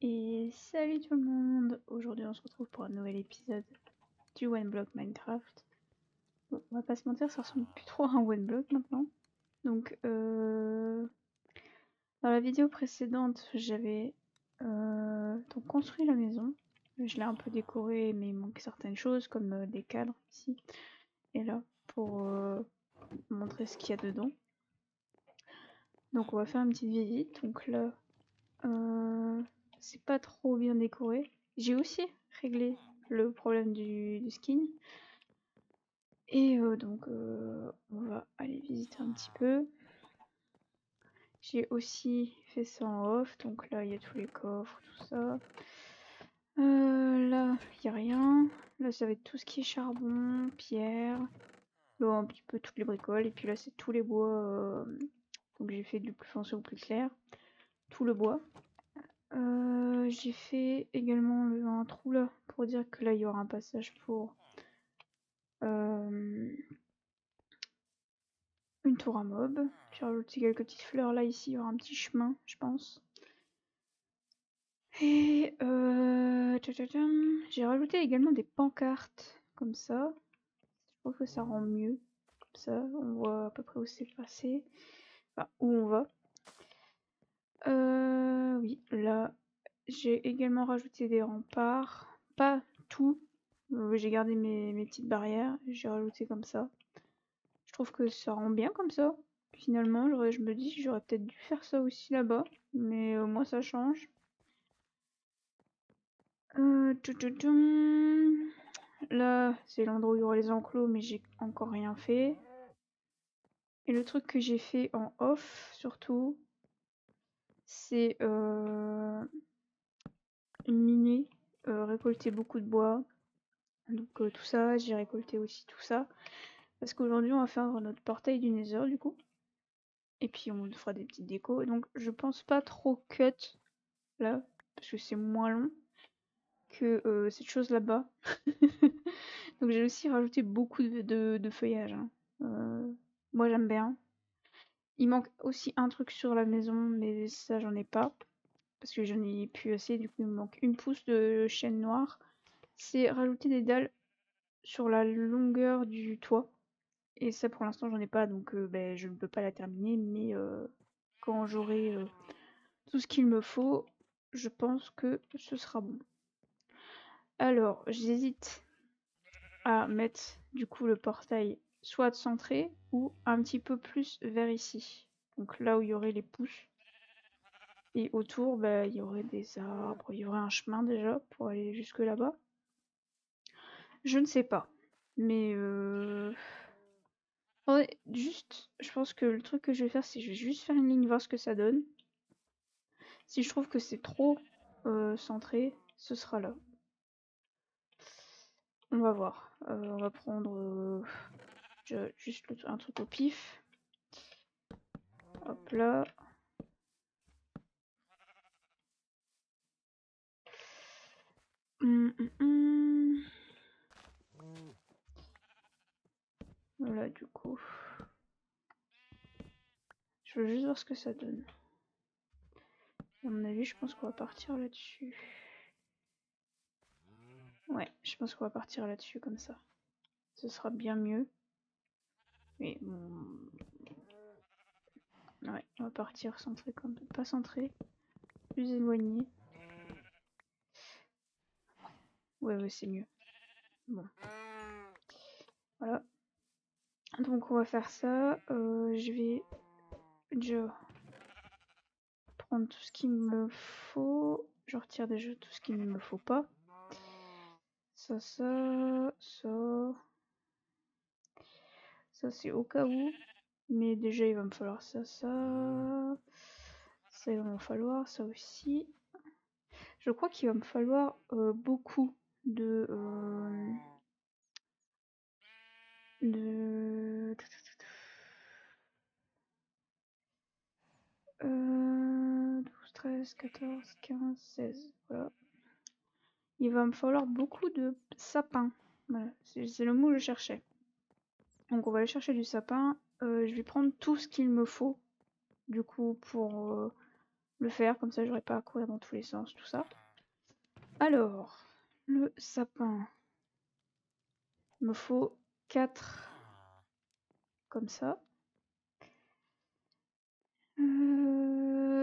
Et salut tout le monde! Aujourd'hui on se retrouve pour un nouvel épisode du One Block Minecraft. Bon, on va pas se mentir, ça ressemble plus trop à un One Block maintenant. Donc dans la vidéo précédente j'avais donc construit la maison. Je l'ai un peu décorée mais il manque certaines choses comme des cadres ici et là pour montrer ce qu'il y a dedans. Donc on va faire une petite visite. Donc là c'est pas trop bien décoré. J'ai aussi réglé le problème du skin. Et donc on va aller visiter un petit peu. J'ai aussi fait ça en off. Donc là il y a tous les coffres, tout ça. Là il n'y a rien. Là ça va être tout ce qui est charbon, pierre. Bon, un petit peu toutes les bricoles. Et puis là c'est tous les bois. Donc j'ai fait du plus foncé au plus clair. Tout le bois. J'ai fait également un trou là pour dire que là il y aura un passage pour une tour à mob. J'ai rajouté quelques petites fleurs là, ici il y aura un petit chemin je pense. Et j'ai rajouté également des pancartes comme ça. Je trouve que ça rend mieux. Comme ça on voit à peu près où c'est passé. Enfin où on va. Oui, là j'ai également rajouté des remparts. Pas tout. J'ai gardé mes petites barrières. J'ai rajouté comme ça. Je trouve que ça rend bien comme ça. Finalement, je me dis que j'aurais peut-être dû faire ça aussi là-bas. Mais au moins ça change. Là, c'est l'endroit où il y aura les enclos, mais j'ai encore rien fait. Et le truc que j'ai fait en off, surtout, c'est miner, récolter beaucoup de bois. Donc tout ça, j'ai récolté aussi tout ça. Parce qu'aujourd'hui, on va faire notre portail du Nether, du coup. Et puis, on fera des petites décos. Donc, je pense pas trop cut, là, parce que c'est moins long que cette chose là-bas. Donc, j'ai aussi rajouté beaucoup de feuillage. Hein. Moi, j'aime bien. Il manque aussi un truc sur la maison, mais ça, j'en ai pas. Parce que j'en ai plus assez, du coup, il me manque une pousse de chêne noir. C'est rajouter des dalles sur la longueur du toit. Et ça, pour l'instant, j'en ai pas, donc je ne peux pas la terminer. Mais quand j'aurai tout ce qu'il me faut, je pense que ce sera bon. Alors, j'hésite à mettre du coup le portail soit centré ou un petit peu plus vers ici. Donc là où il y aurait les pousses. Et autour, il y aurait des arbres, il y aurait un chemin déjà pour aller jusque là-bas. Je ne sais pas. Mais juste, je pense que le truc que je vais faire, c'est que je vais juste faire une ligne, voir ce que ça donne. Si je trouve que c'est trop centré, ce sera là. On va voir. On va prendre juste un truc au pif. Hop là. Voilà, du coup. Je veux juste voir ce que ça donne. À mon avis, je pense qu'on va partir là-dessus. Ouais, je pense qu'on va partir là-dessus comme ça. Ce sera bien mieux. Mais ouais, on va partir centré comme pas centré, plus éloigné. Ouais, c'est mieux. Bon. Voilà. Donc on va faire ça. Je vais déjà prendre tout ce qu'il me faut. Je retire déjà tout ce qu'il ne me faut pas. Ça. Ça c'est au cas où. Mais déjà il va me falloir ça. Ça il va me falloir ça aussi. Je crois qu'il va me falloir beaucoup de 12, 13, 14, 15, 16. Voilà. Il va me falloir beaucoup de sapin. Voilà, c'est le mot que je cherchais. Donc on va aller chercher du sapin. Je vais prendre tout ce qu'il me faut. Du coup pour le faire, comme ça j'aurais pas à courir dans tous les sens, tout ça. Alors, le sapin. Il me faut 4 comme ça.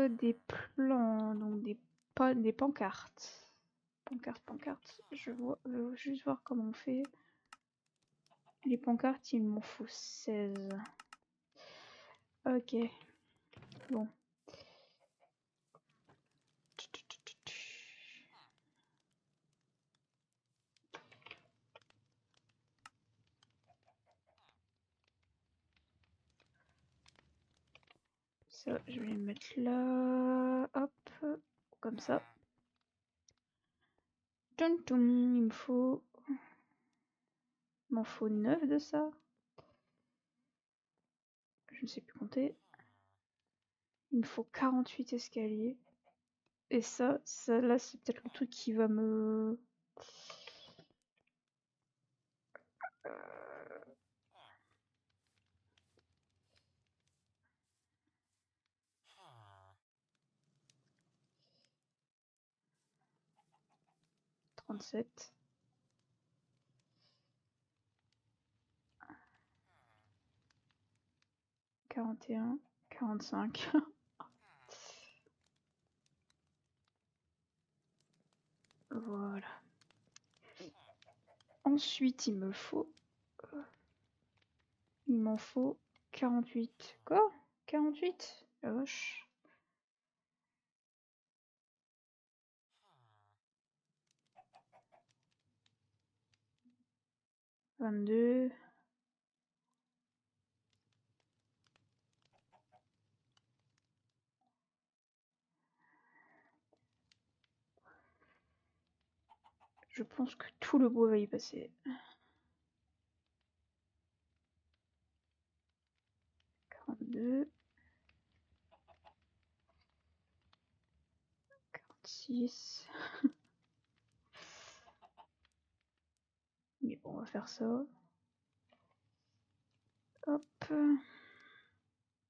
Des plans, donc des pancartes. Pancartes. Je veux juste voir comment on fait. Les pancartes, il m'en faut 16. Ok. Bon. Ça, je vais le mettre là. Hop. Comme ça. Il me faut... Il m'en faut 9 de ça. Je ne sais plus compter. Il me faut 48 escaliers. Et ça là, c'est peut-être le truc qui va me... 37. 41. 45. Voilà. Ensuite, il m'en faut 48. Quoi? 48? La vache. 22. Je pense que tout le bois va y passer. 42. 46. Mais bon, on va faire ça. Hop.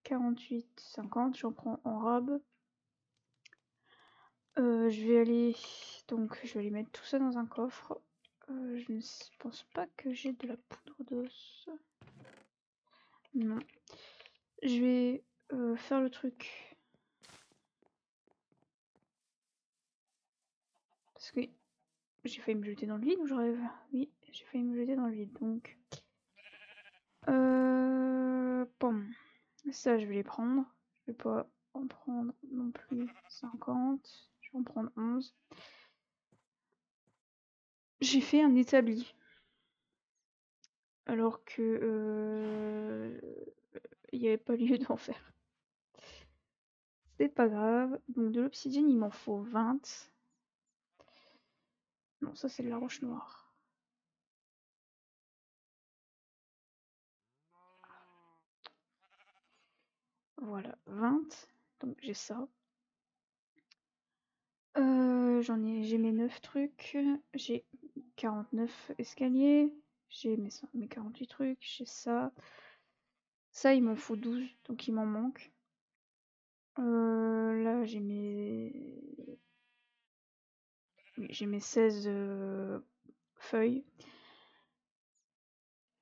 48, 50, j'en prends en rab. Je vais aller... Donc, je vais aller mettre tout ça dans un coffre. Je ne pense pas que j'ai de la poudre d'os. Non. Je vais faire le truc. Parce que j'ai failli me jeter dans le vide ou je rêve? Oui, j'ai failli me jeter dans le vide, donc... Bon. Ça, je vais les prendre. Je vais pas en prendre non plus 50. Je vais en prendre 11. J'ai fait un établi. Alors que... il n'y avait pas lieu d'en faire. C'est pas grave. Donc de l'obsidienne, il m'en faut 20. Non, ça c'est de la roche noire. Voilà, 20. Donc j'ai ça. J'ai mes 9 trucs. J'ai 49 escaliers. J'ai mes 48 trucs. J'ai ça. Ça, il m'en faut 12. Donc il m'en manque. Là, j'ai mes... Oui, j'ai mes 16 feuilles.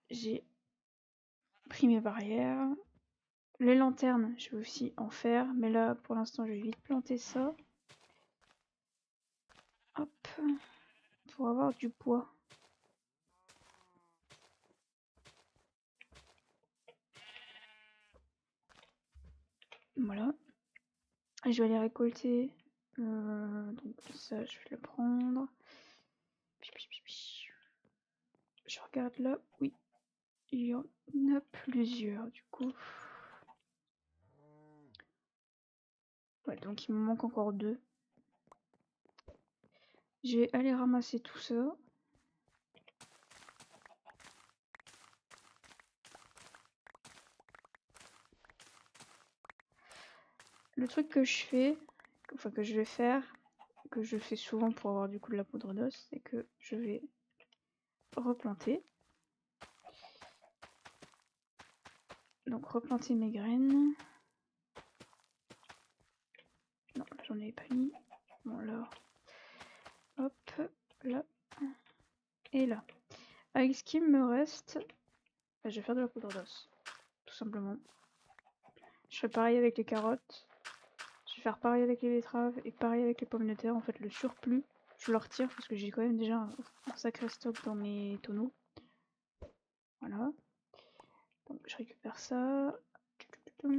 J'ai pris mes barrières. Les lanternes, je vais aussi en faire. Mais là, pour l'instant, je vais vite planter ça. Hop. Pour avoir du bois. Voilà. Et je vais aller récolter. Donc ça, je vais le prendre. Je regarde là. Oui. Il y en a plusieurs, du coup. Ouais, donc il me manque encore 2. Je vais aller ramasser tout ça. Le truc que je fais, enfin que je vais faire, que je fais souvent pour avoir du coup de la poudre d'os, c'est que je vais replanter. Donc replanter mes graines. Non, là j'en ai pas mis. Bon là. Hop, là. Et là. Avec ce qui me reste, je vais faire de la poudre d'os. Tout simplement. Je fais pareil avec les carottes. Je vais faire pareil avec les betteraves et pareil avec les pommes de terre. En fait, le surplus, je le retire parce que j'ai quand même déjà un sacré stock dans mes tonneaux. Voilà. Donc je récupère ça. Je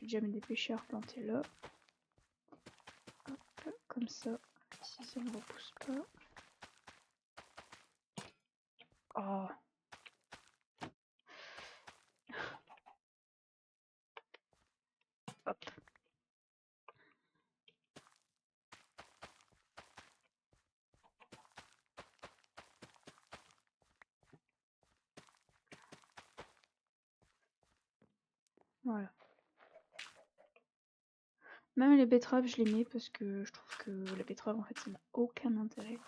vais déjà me dépêcher à replanter là. Hop, comme ça. Si ça ne repousse pas. Oh. Hop. Voilà. Même les betteraves, je les mets parce que je trouve que la betterave, en fait, ça n'a aucun intérêt.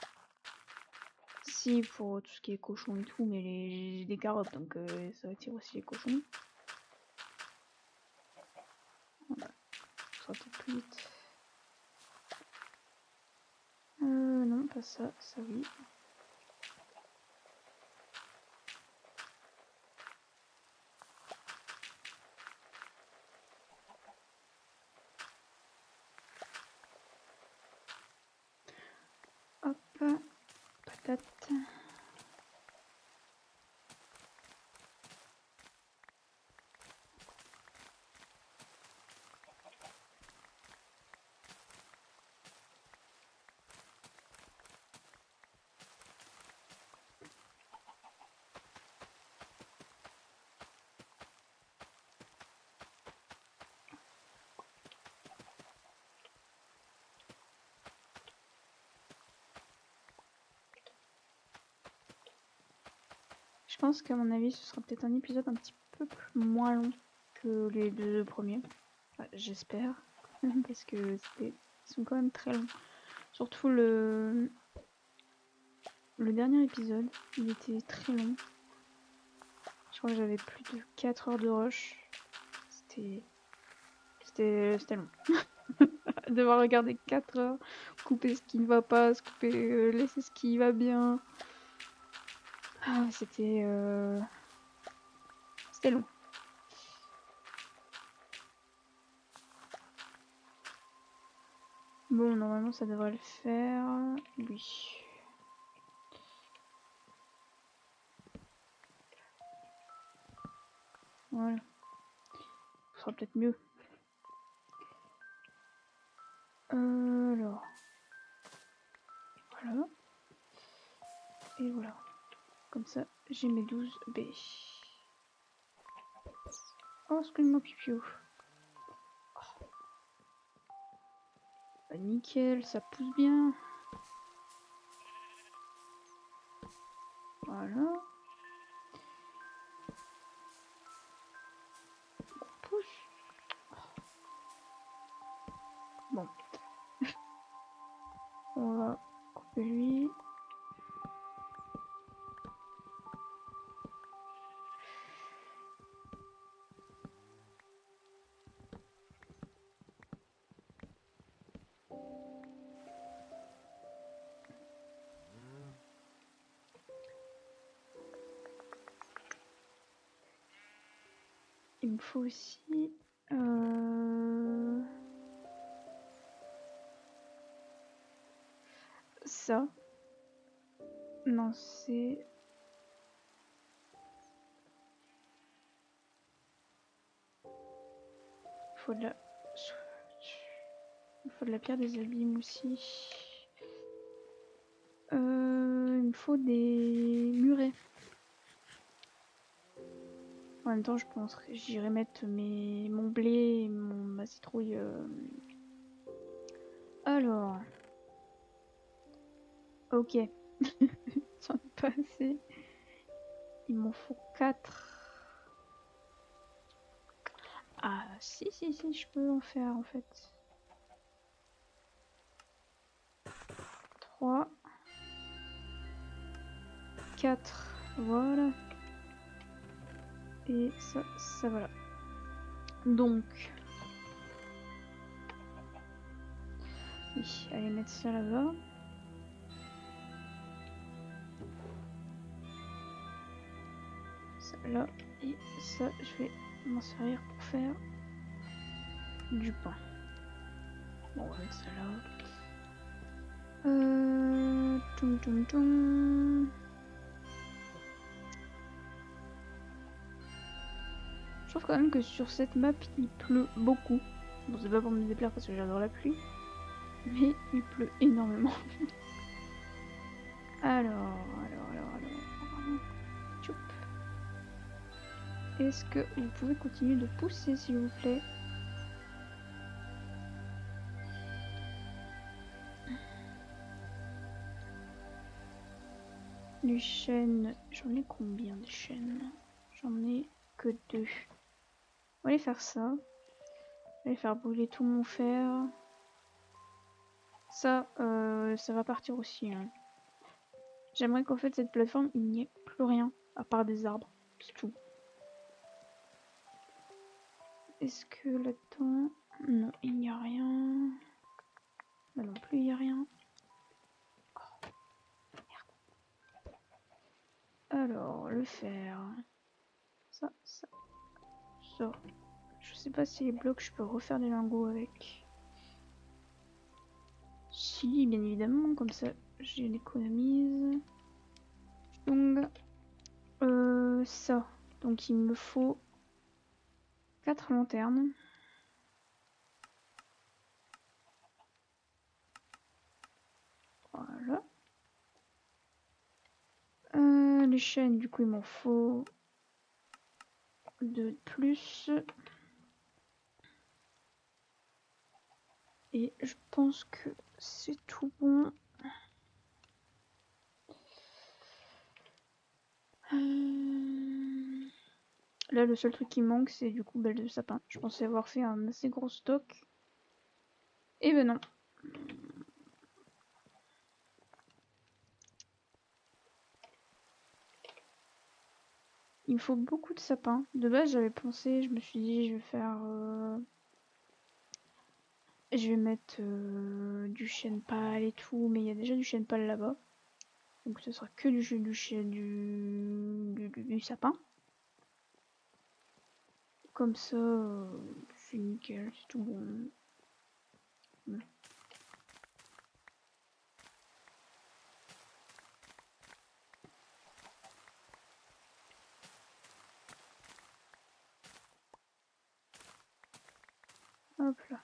Si, pour tout ce qui est cochon et tout, mais j'ai des carottes, donc ça attire aussi les cochons. Voilà. Ça sera peut-être plus vite. Non, pas ça, ça oui. Hop, patate. Je pense qu'à mon avis, ce sera peut-être un épisode un petit peu moins long que les deux premiers. Enfin, j'espère, parce que ils sont quand même très longs. Surtout le dernier épisode, il était très long. Je crois que j'avais plus de 4 heures de rush. C'était long. Devoir regarder 4 heures, couper ce qui ne va pas, laisser ce qui va bien. Ah, c'était long. Bon, normalement ça devrait le faire. Oui. Voilà. Ce sera peut-être mieux. Alors. Voilà. Et voilà. Comme ça, j'ai mes 12 baies. Oh, ce que mon pipio. Oh. Bah, nickel, ça pousse bien. Voilà. Pousse. Bon. On va couper lui. Il me faut aussi ça. Non, c'est... Il faut de la pierre des abîmes aussi. Il me faut des murets. En même temps, je pense que j'irai mettre mon blé et ma citrouille. Alors. Ok. J'en ai pas assez. Il m'en faut 4. Ah, si, je peux en faire en fait. 3. 4, voilà. Et ça voilà. Donc... Oui, allez mettre ça là-bas. Ça là, et ça, je vais m'en servir pour faire du pain. Bon, on va mettre ça là. Toum toum toum. Je trouve quand même que sur cette map, il pleut beaucoup. Bon, c'est pas pour me déplaire parce que j'adore la pluie. Mais il pleut énormément. Alors. Tchoup. Est-ce que vous pouvez continuer de pousser, s'il vous plaît? Les chênes, j'en ai combien de chênes? J'en ai que 2. On va aller faire ça. On va aller faire brûler tout mon fer. Ça, ça va partir aussi. Hein. J'aimerais qu'en fait cette plateforme, il n'y ait plus rien à part des arbres. C'est tout. Est-ce que là-dedans... Non, il n'y a rien. Là non plus, il n'y a rien. Oh, merde. Alors, le fer. Ça. Je sais pas si les blocs, je peux refaire des lingots avec. Si, bien évidemment, comme ça, j'ai l'économise. Donc, ça. Donc, il me faut 4 lanternes. Voilà. Les chaînes, du coup, il m'en faut 2 de plus. Et je pense que c'est tout bon. Là, le seul truc qui manque, c'est du coup belle de sapin. Je pensais avoir fait un assez gros stock. Et ben non. Il me faut beaucoup de sapins. De base, j'avais pensé, je me suis dit, je vais faire... Je vais mettre du chêne pâle et tout, mais il y a déjà du chêne pâle là-bas. Donc ce sera que du sapin. Comme ça, c'est nickel, c'est tout bon. Voilà. Hop là.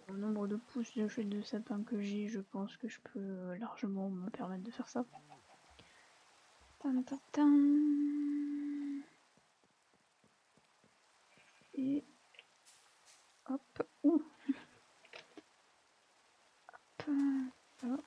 Au nombre de pousses de feuilles de sapin que j'ai, je pense que je peux largement me permettre de faire ça. Et hop, ouh. Hop, là.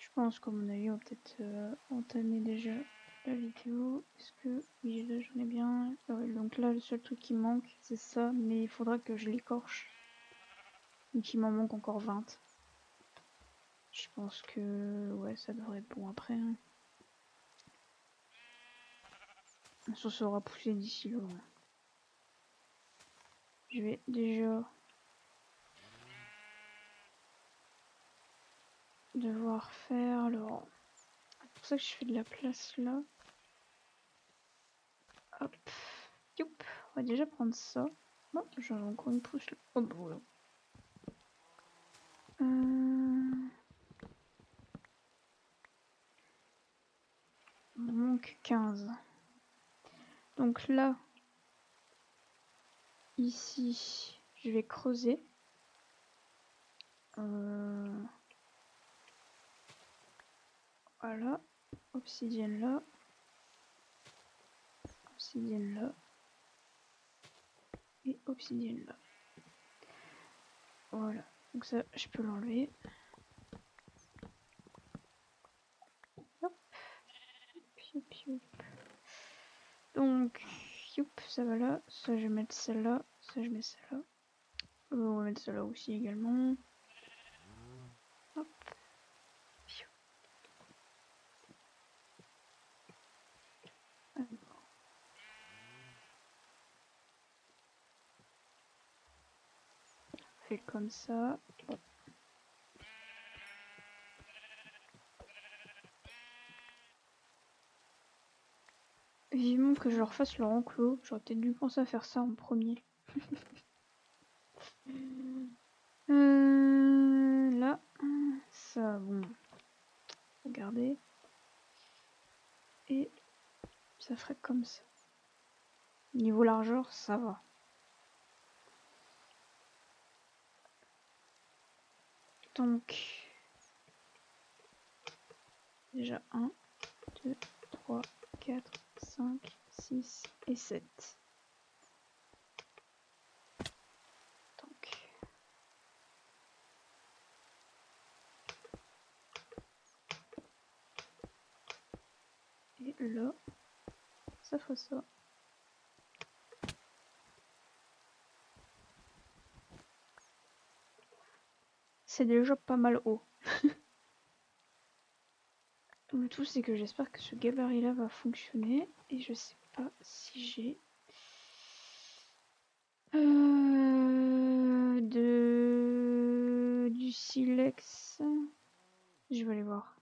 Je pense qu'à mon avis, on va peut-être entamer déjà la vidéo. Est-ce que... Oui, là, j'en ai bien. Ouais, donc là, le seul truc qui manque, c'est ça. Mais il faudra que je l'écorche. Donc il m'en manque encore 20. Je pense que... Ouais, ça devrait être bon après. Hein. Ça sera poussé d'ici là. Je vais déjà... devoir faire... Alors... C'est pour ça que je fais de la place là. Hop. Youp. On va déjà prendre ça. Bon, j'ai encore une pousse là. Oh bah voilà. Il me manque 15. Donc là, ici, je vais creuser. Voilà. Obsidienne là. Obsidienne là. Et obsidienne là. Voilà. Donc ça, je peux l'enlever. Hop. Piou, piou. Donc, youp, ça va là. Ça, je vais mettre celle-là. Ça, je mets celle-là. On va mettre celle-là aussi également. Hop. Piou. Fait comme ça. Bon. Vivement que je refasse leur enclos. J'aurais peut-être dû penser à faire ça en premier. Là, ça, bon, regardez. Et ça ferait comme ça. Niveau largeur, ça va. Donc, déjà 1, 2, 3, 4, 5, 6 et 7. Donc, et là, ça ferait ça. C'est déjà pas mal haut. Le tout, c'est que j'espère que ce gabarit-là va fonctionner. Et je sais pas si j'ai... du silex. Je vais aller voir.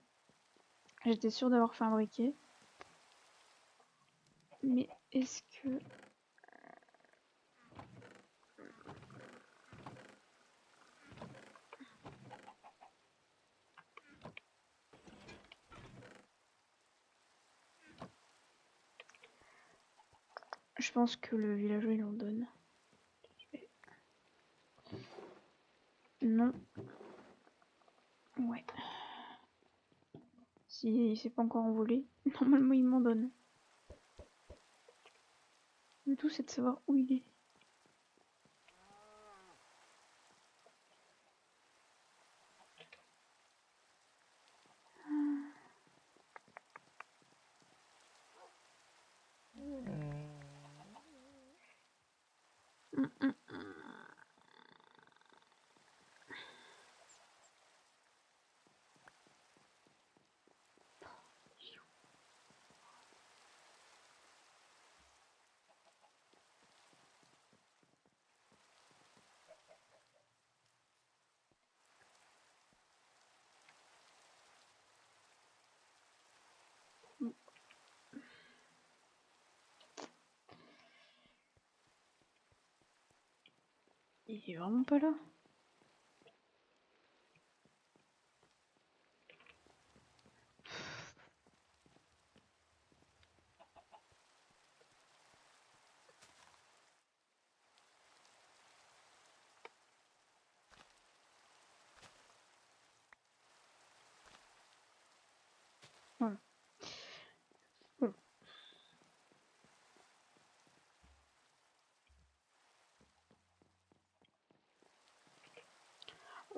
J'étais sûre d'avoir fait un briquet. Mais est-ce que... Je pense que le villageois il en donne. Non. Ouais. Si il s'est pas encore envolé, normalement il m'en donne. Le tout c'est de savoir où il est. Il est vraiment pas là. Voilà. Voilà.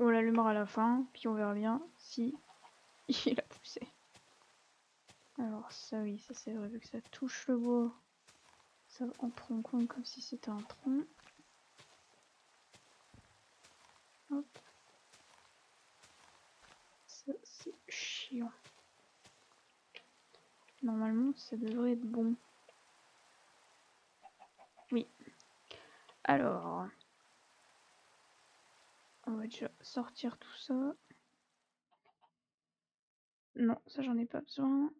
On l'allumera à la fin, puis on verra bien si Il a poussé. Alors ça oui, ça c'est vrai, vu que ça touche le bois, ça en prend en compte comme si c'était un tronc. Hop. Ça c'est chiant. Normalement ça devrait être bon. Oui. Alors, on va déjà sortir tout ça. Non, ça j'en ai pas besoin.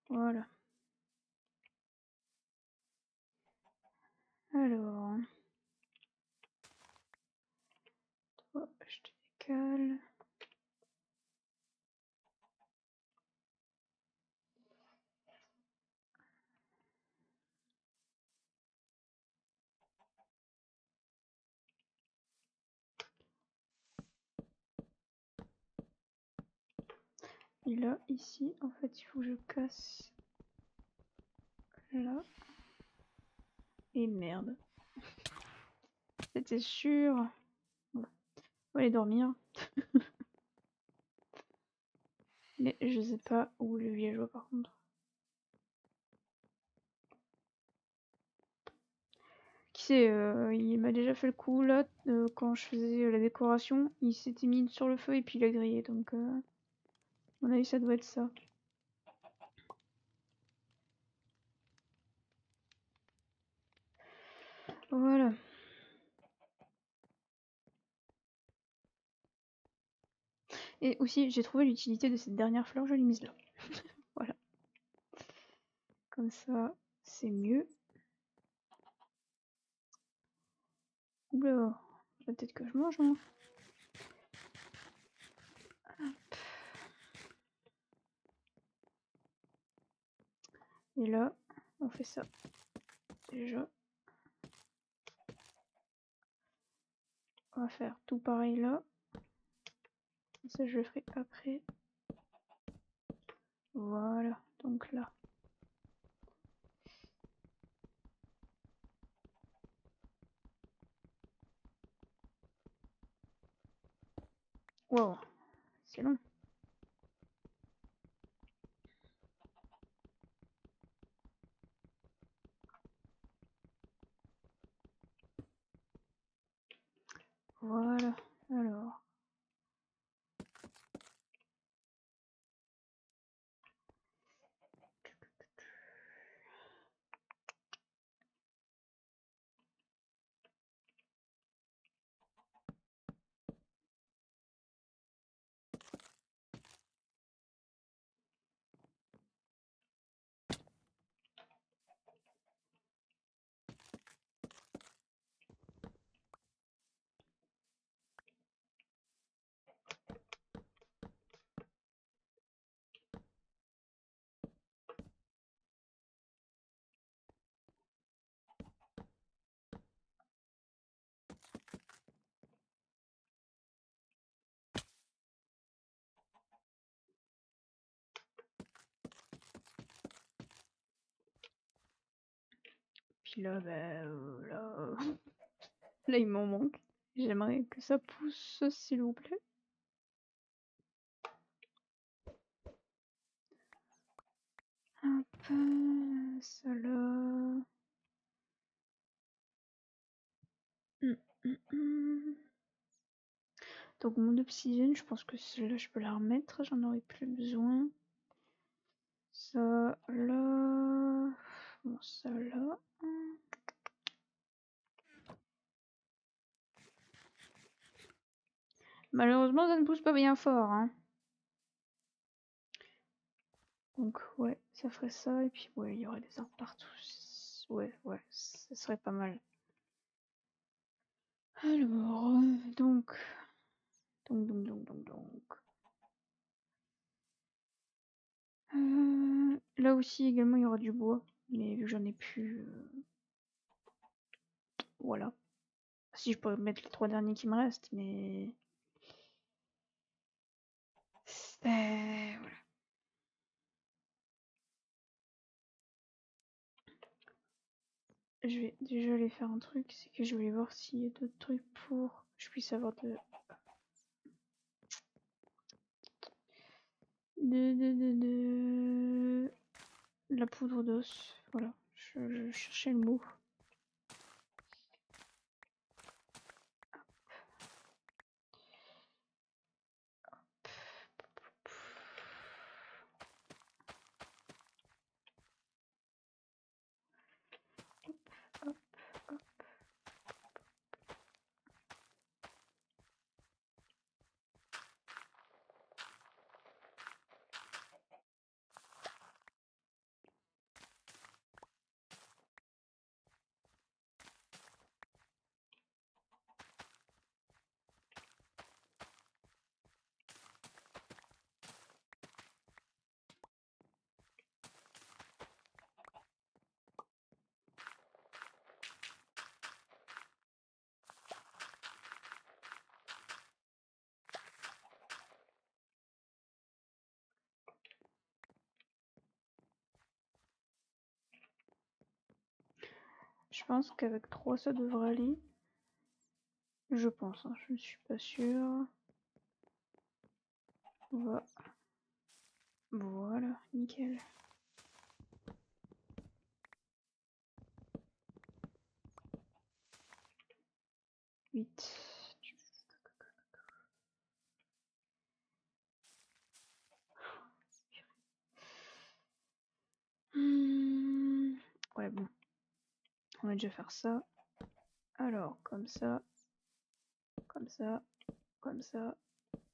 Voilà. Alors, toi, je te décale. Et là, ici, en fait, il faut que je casse là. Et merde. C'était sûr. Bon. On va aller dormir. Mais je sais pas où le villageois par contre. Qui sait, il m'a déjà fait le coup là, quand je faisais la décoration. Il s'était mis sur le feu et puis il a grillé. Donc, à mon avis, ça doit être ça. Voilà. Et aussi, j'ai trouvé l'utilité de cette dernière fleur, je l'ai mise là. Voilà. Comme ça, c'est mieux. Oula, peut-être que je mange, hein. Et là, on fait ça. Déjà. On va faire tout pareil là. Ça, je le ferai après. Voilà, donc là. Wow, c'est long. Voilà, alors. Puis là, là, il m'en manque. J'aimerais que ça pousse, s'il vous plaît. Hop, ça là. Donc mon obsidienne, je pense que celle-là, je peux la remettre. J'en aurai plus besoin. Ça là. Bon, ça là. Malheureusement, ça ne pousse pas bien fort, hein. Donc ouais, ça ferait ça. Et puis ouais, il y aurait des arbres partout. Ouais, ça serait pas mal. Alors, donc. Là aussi, également, il y aura du bois. Mais vu que j'en ai plus. Voilà. Si je pourrais mettre les 3 derniers qui me restent, mais. Voilà. Je vais déjà aller faire un truc, c'est que je vais voir s'il y a d'autres trucs pour que je puisse avoir de. La poudre d'os. Voilà, je cherchais le mot. Hop, hop. Je pense qu'avec 3 ça devrait aller. Je pense, hein, je ne suis pas sûre. Voilà, nickel. Vite. Ouais, bon. On va déjà faire ça. Alors, comme ça. Comme ça. Comme ça.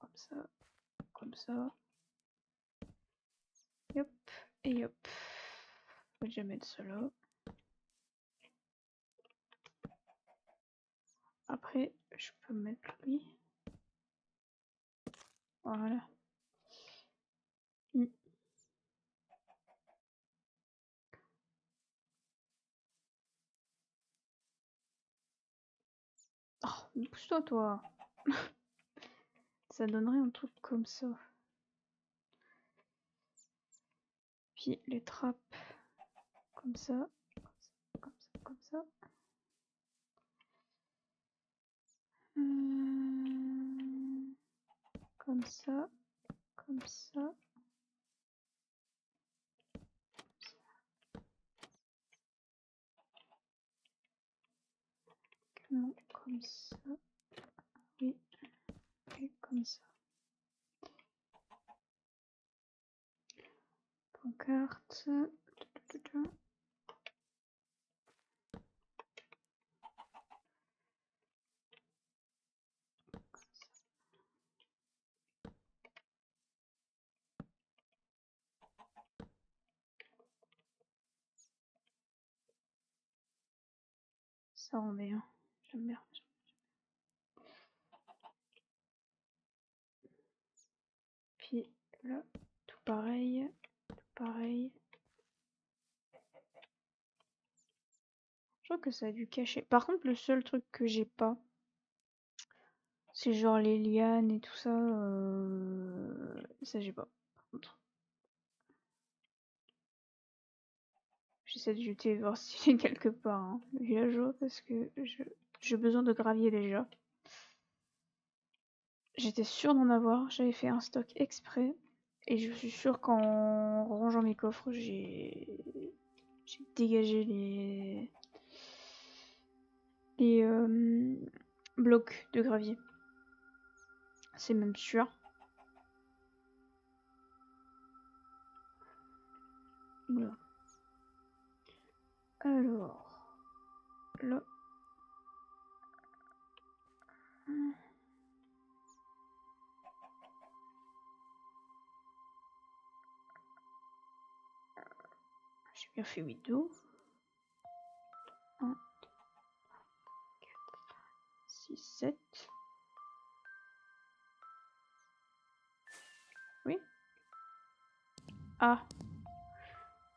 Comme ça. Comme ça. Hop. Et hop. On va déjà mettre ça là. Après, je peux mettre lui. Voilà. Oh, pousse-toi, toi. Ça donnerait un truc comme ça. Puis les trappes. Comme ça. Comme ça. Comme ça. Comme ça. Comme ça. Non, comme ça. Oui. Et comme ça. Pancarte. Ça rend bien. J'aime bien. Puis là, tout pareil. Tout pareil. Je crois que ça a dû cacher. Par contre, le seul truc que j'ai pas, c'est genre les lianes et tout ça. Ça, j'ai pas. Par contre. J'essaie de jeter voir s'il est quelque part, hein, le villageois, parce que j'ai besoin de gravier déjà. J'étais sûre d'en avoir, j'avais fait un stock exprès. Et je suis sûre qu'en rangeant mes coffres, j'ai dégagé les blocs de gravier. C'est même sûr. Voilà. Alors, là. J'ai bien fait 8 dos. 1, 2, 4, 6, 7. Oui. Ah.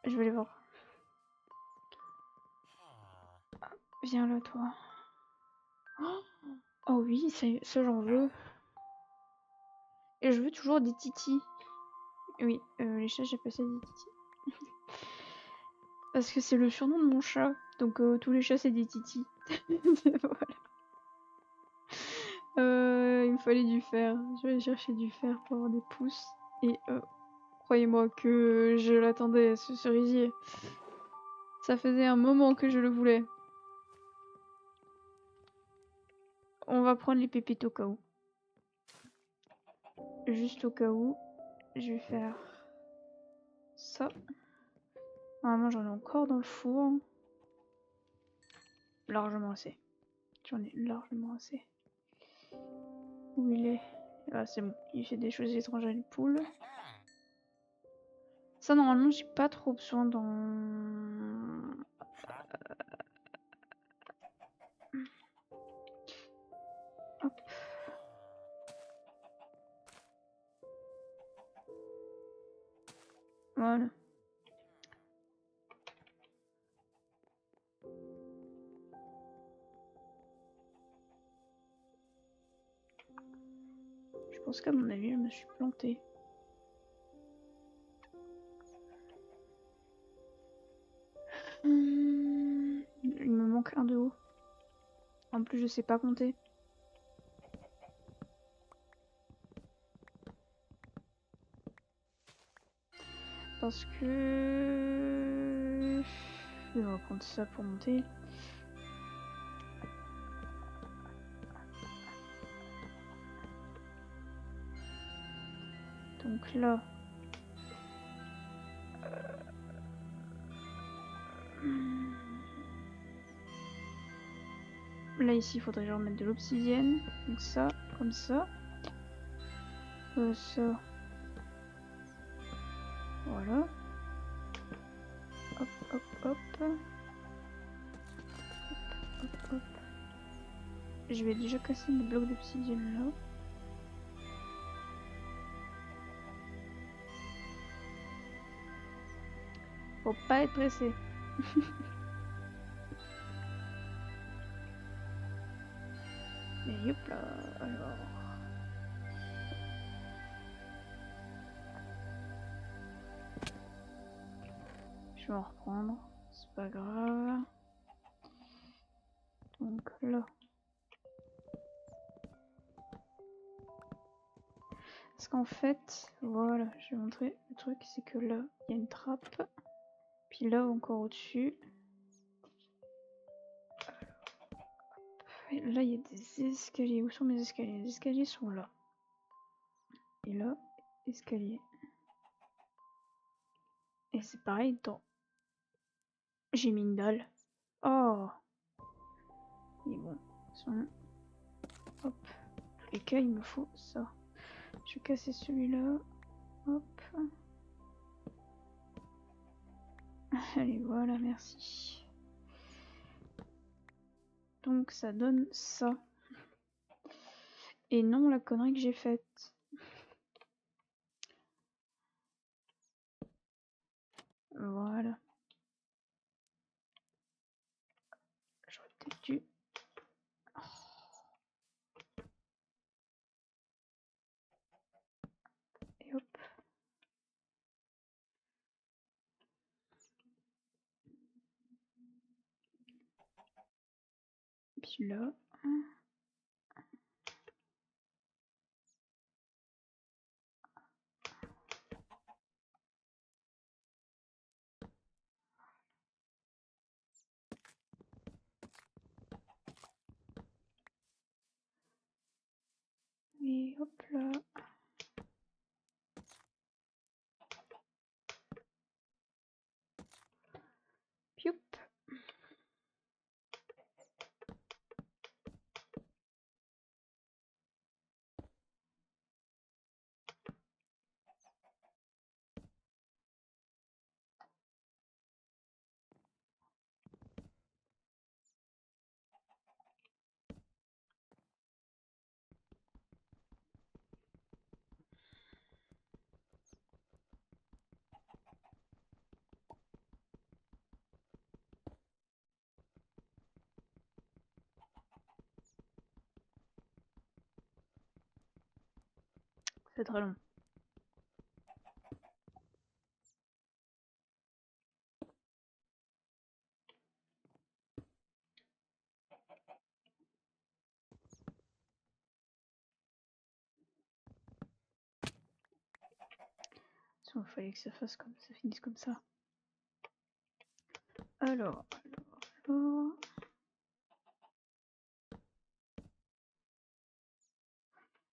Je vais les voir. Viens là, toi. Oh oui, ça j'en veux. Et je veux toujours des titis. Oui, les chats, j'ai passé des titis. Parce que c'est le surnom de mon chat. Donc tous les chats, c'est des titis. Voilà. Il me fallait du fer. Je vais aller chercher du fer pour avoir des pouces. Et croyez-moi que je l'attendais, ce cerisier. Ça faisait un moment que je le voulais. On va prendre les pépites au cas où. Juste au cas où, je vais faire ça. Normalement, j'en ai encore dans le four. Largement assez. J'en ai largement assez. Où il est? Ah, c'est bon. Il fait des choses étranges à une poule. Ça, normalement, j'ai pas trop besoin dans... Hop. Voilà. Je pense qu'à mon avis, je me suis plantée. Il me manque un de haut. En plus, je sais pas compter. Parce que... On va prendre ça pour monter. Donc là... Là, ici, il faudrait genre mettre de l'obsidienne. Donc ça, comme ça. Ça. Voilà. Hop, hop, hop. Hop, hop, hop. Je vais déjà casser mes blocs d'obsidienne là. Faut pas être pressé. Et hop là. Alors. Je vais en reprendre. C'est pas grave. Donc là. Parce qu'en fait, voilà, je vais montrer le truc, c'est que là, il y a une trappe. Puis là, encore au-dessus. Là, il y a des escaliers. Où sont mes escaliers? Les escaliers sont là. Et là, escalier. Et c'est pareil dans... J'ai mis une dalle. Oh! Et bon, hop. Dans tous les cas, il me faut ça. Je vais casser celui-là. Hop. Allez, voilà, merci. Donc, ça donne ça. Et non la connerie que j'ai faite. Voilà. J'aurais peut-être dû... Et hop. Puis là... Et hop là. Pioup. C'est très long. Il fallait que ça fasse comme ça, finisse comme ça. Alors.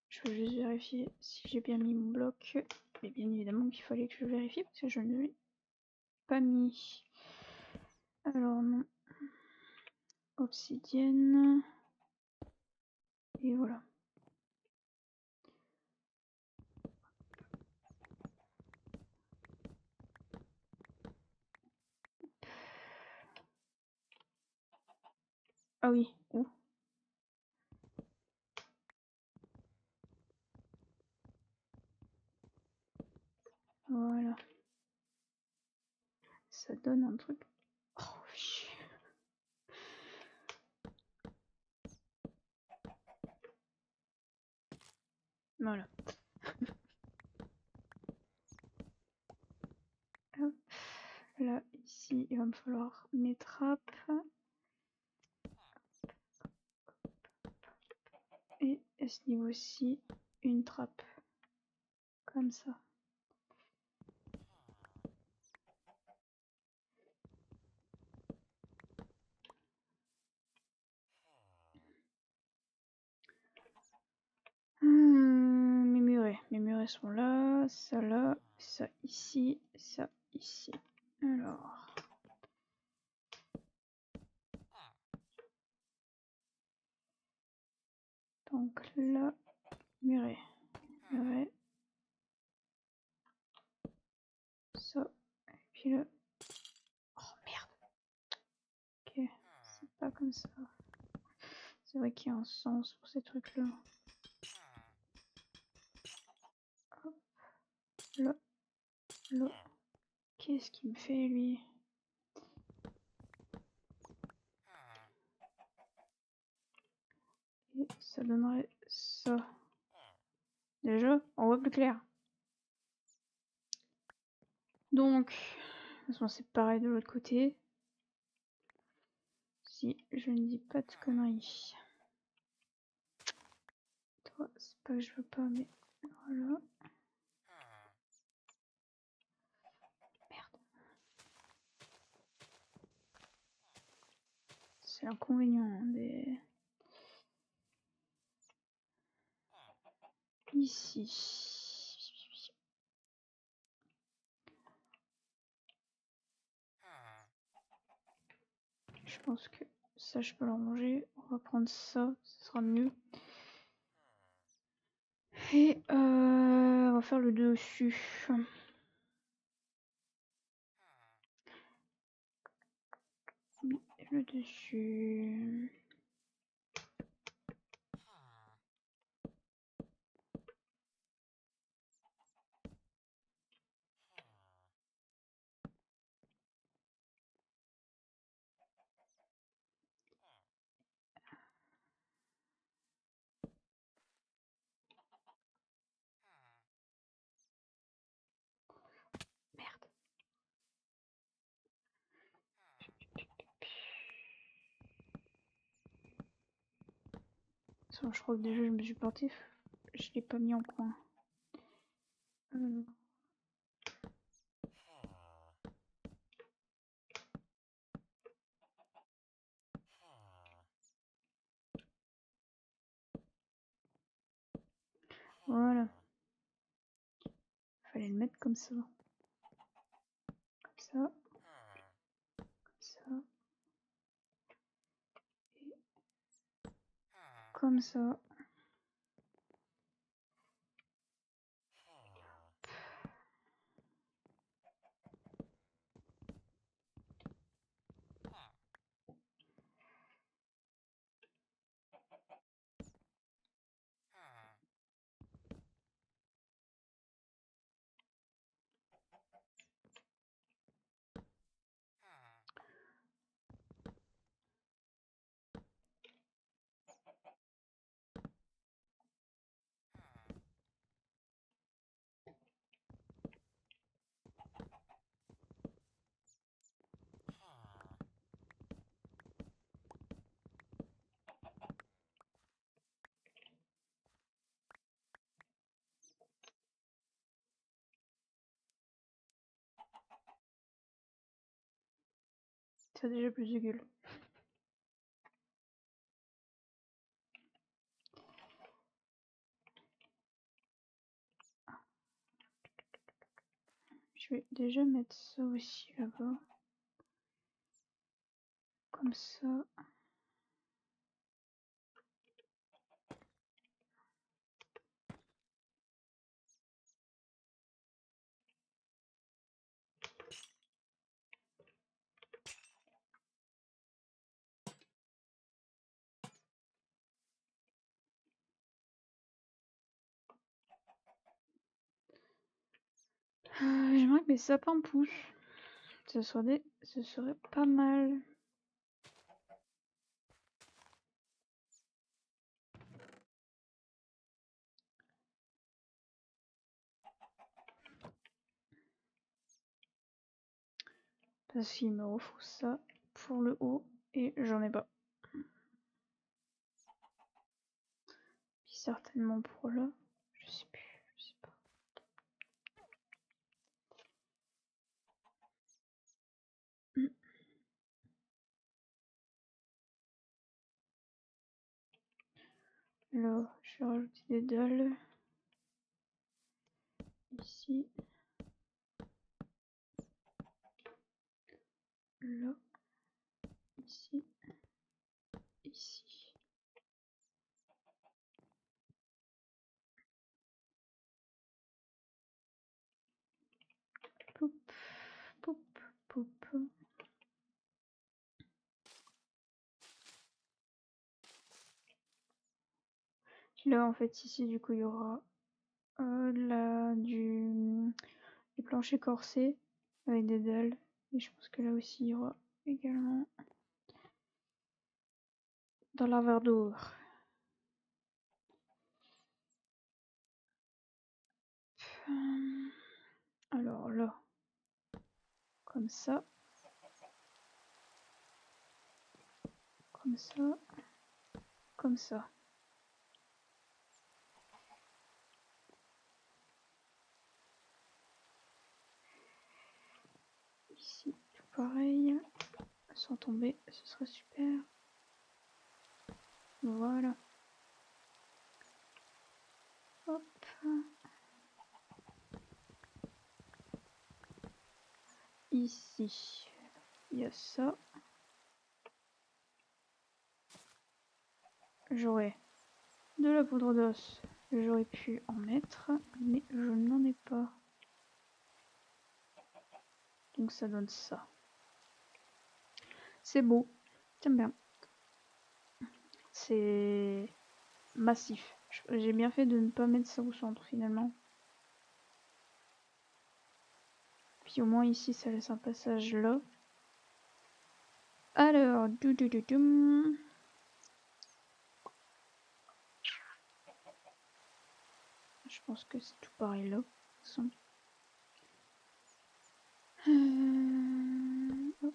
Je veux juste vérifier si j'ai bien mis mon bloc. Mais bien évidemment qu'il fallait que je vérifie parce que je ne l'ai pas mis. Alors non. Obsidienne. Et voilà. Ah oui, où? Voilà. Ça donne un truc. Oh, chier. Voilà. Hop. Là, ici, il va me falloir mes trappes. Et à ce niveau-ci, une trappe. Comme ça. Mes murets sont là, ça ici, ça ici. Alors. Donc là, muret. Ça. Et puis là. Oh merde. Ok, c'est pas comme ça. C'est vrai qu'il y a un sens pour ces trucs-là. Hop. Là. Là. Qu'est-ce qu'il me fait lui? Et ça donnerait ça. Déjà, on voit plus clair. Donc, de toute façon, c'est pareil de l'autre côté. Si je ne dis pas de conneries. Toi, c'est pas que je veux pas, mais voilà. Merde. C'est l'inconvénient des... Ici. Je pense que ça, je peux l'en manger. On va prendre ça, ce sera mieux. Et on va faire le dessus. Le dessus. Merde. Je crois que déjà je me suis porté. Je l'ai pas mis en coin. Voilà. Fallait le mettre comme ça. Comme ça. Comme ça. Et comme ça. Ça a déjà plus de gueule. Je vais déjà mettre ça aussi là-bas. Comme ça. J'aimerais que mes sapins poussent. Ce serait pas mal. Parce qu'il me refout ça pour le haut et j'en ai pas. Puis certainement pour là. Je sais plus, je sais pas. Là, je vais rajouter des dalles. Ici. Là. Ici. Ici. Poup. Poup. Poup. Là, en fait, ici, du coup, il y aura des planchers corsés avec des dalles. Et je pense que là aussi, il y aura également dans la verre d'or. Alors là, comme ça. Comme ça. Comme ça. Ici, tout pareil. Sans tomber, ce serait super. Voilà. Hop. Ici, il y a ça. J'aurais de la poudre d'os. J'aurais pu en mettre, mais je n'en ai pas. Donc ça donne ça. C'est beau. J'aime bien. C'est massif. J'ai bien fait de ne pas mettre ça au centre finalement. Puis au moins ici, ça laisse un passage là. Alors, je pense que c'est tout pareil là. Hop,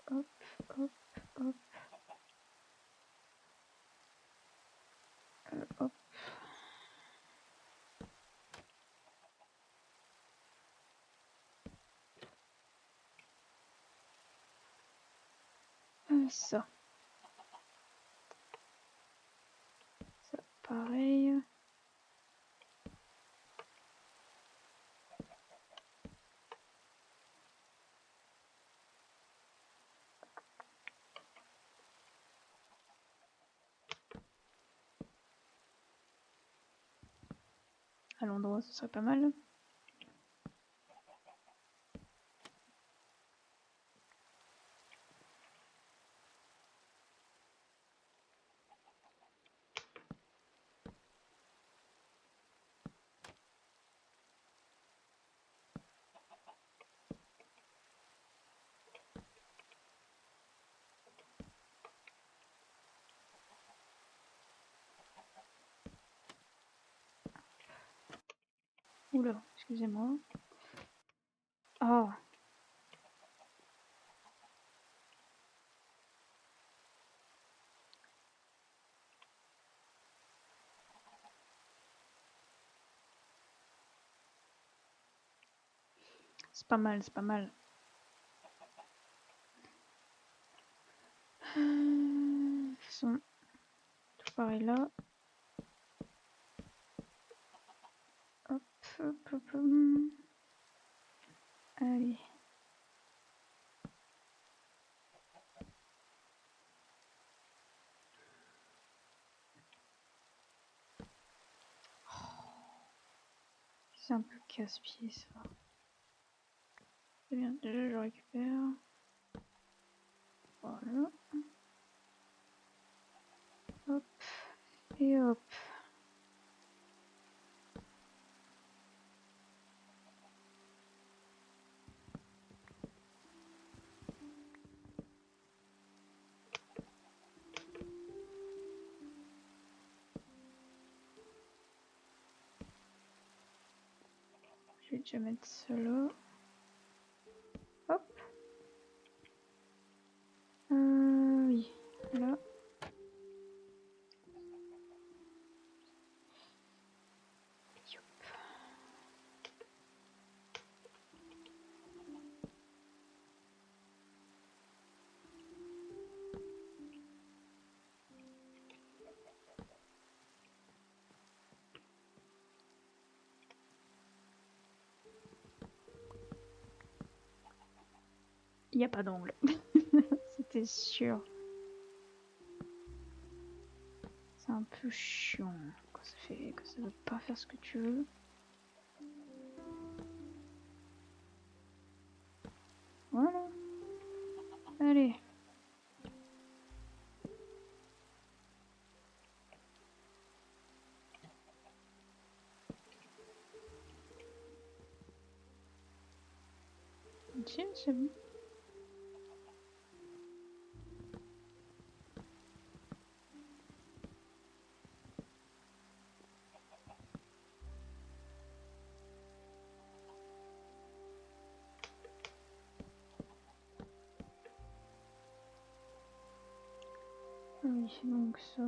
hop, hop, hop. Hop. Ça. Ça, pareil. À l'endroit, ce serait pas mal. Oula, excusez-moi. Ah. C'est pas mal, c'est pas mal. pareil là. Hop, hop, hop, hop. Allez. C'est un peu casse-pied ça. C'est bien, déjà je récupère. Voilà. Hop. Et hop. Je vais déjà mettre cela. Hop. Oui. Là. Il n'y a pas d'angle. C'était sûr. C'est un peu chiant quand ça veut pas faire ce que tu veux. Voilà. Allez. Tiens, c'est bon. Oui, donc ça.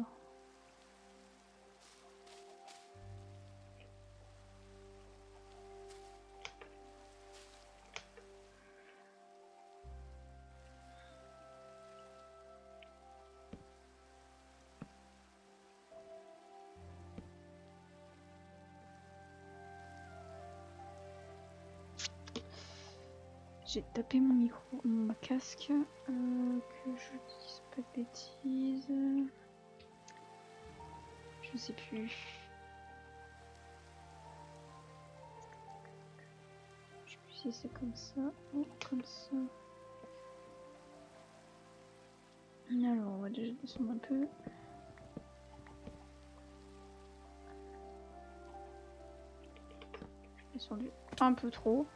J'ai tapé mon micro, mon casque, que je dise pas de bêtises. Je sais plus. Je sais plus si c'est comme ça ou comme ça. Alors, on va déjà descendre un peu. Je suis descendu un peu trop.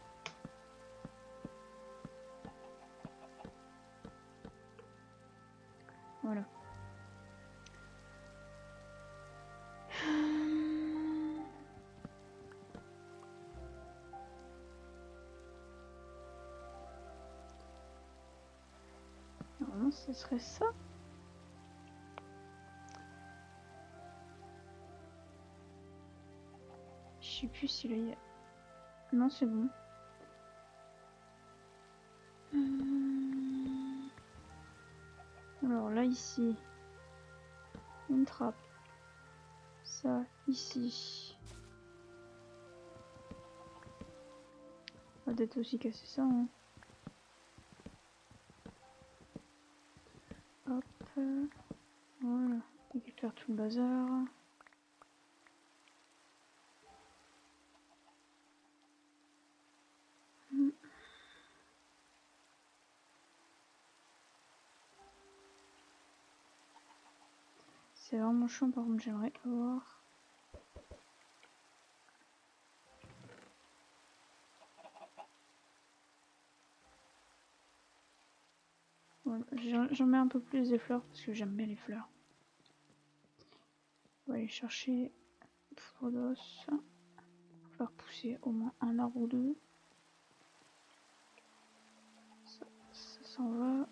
Voilà. Normalement, ce serait ça. Je sais plus si là il y a... Non, c'est bon. Alors là, ici, une trappe. Ça, ici. On va peut-être aussi casser ça. Hein. Hop. Voilà. Récupère tout le bazar. C'est vraiment chiant, par contre, j'aimerais avoir. Voilà. J'en mets un peu plus des fleurs parce que j'aime bien les fleurs. On va aller chercher poudre d'os. On va faire pousser au moins un arbre ou deux. Ça s'en va.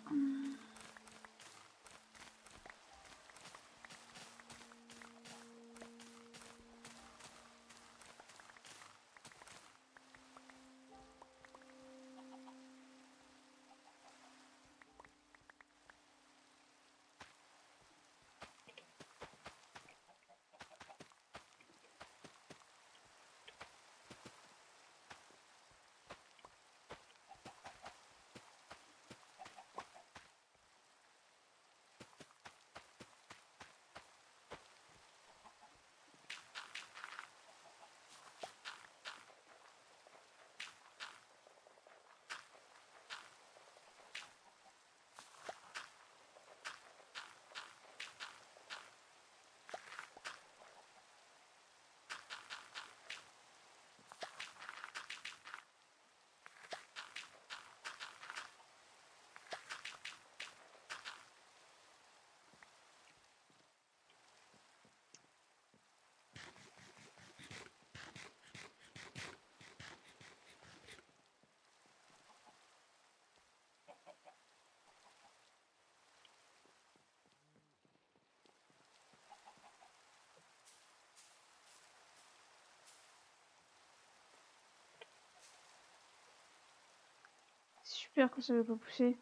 Super quand ça veut pas pousser.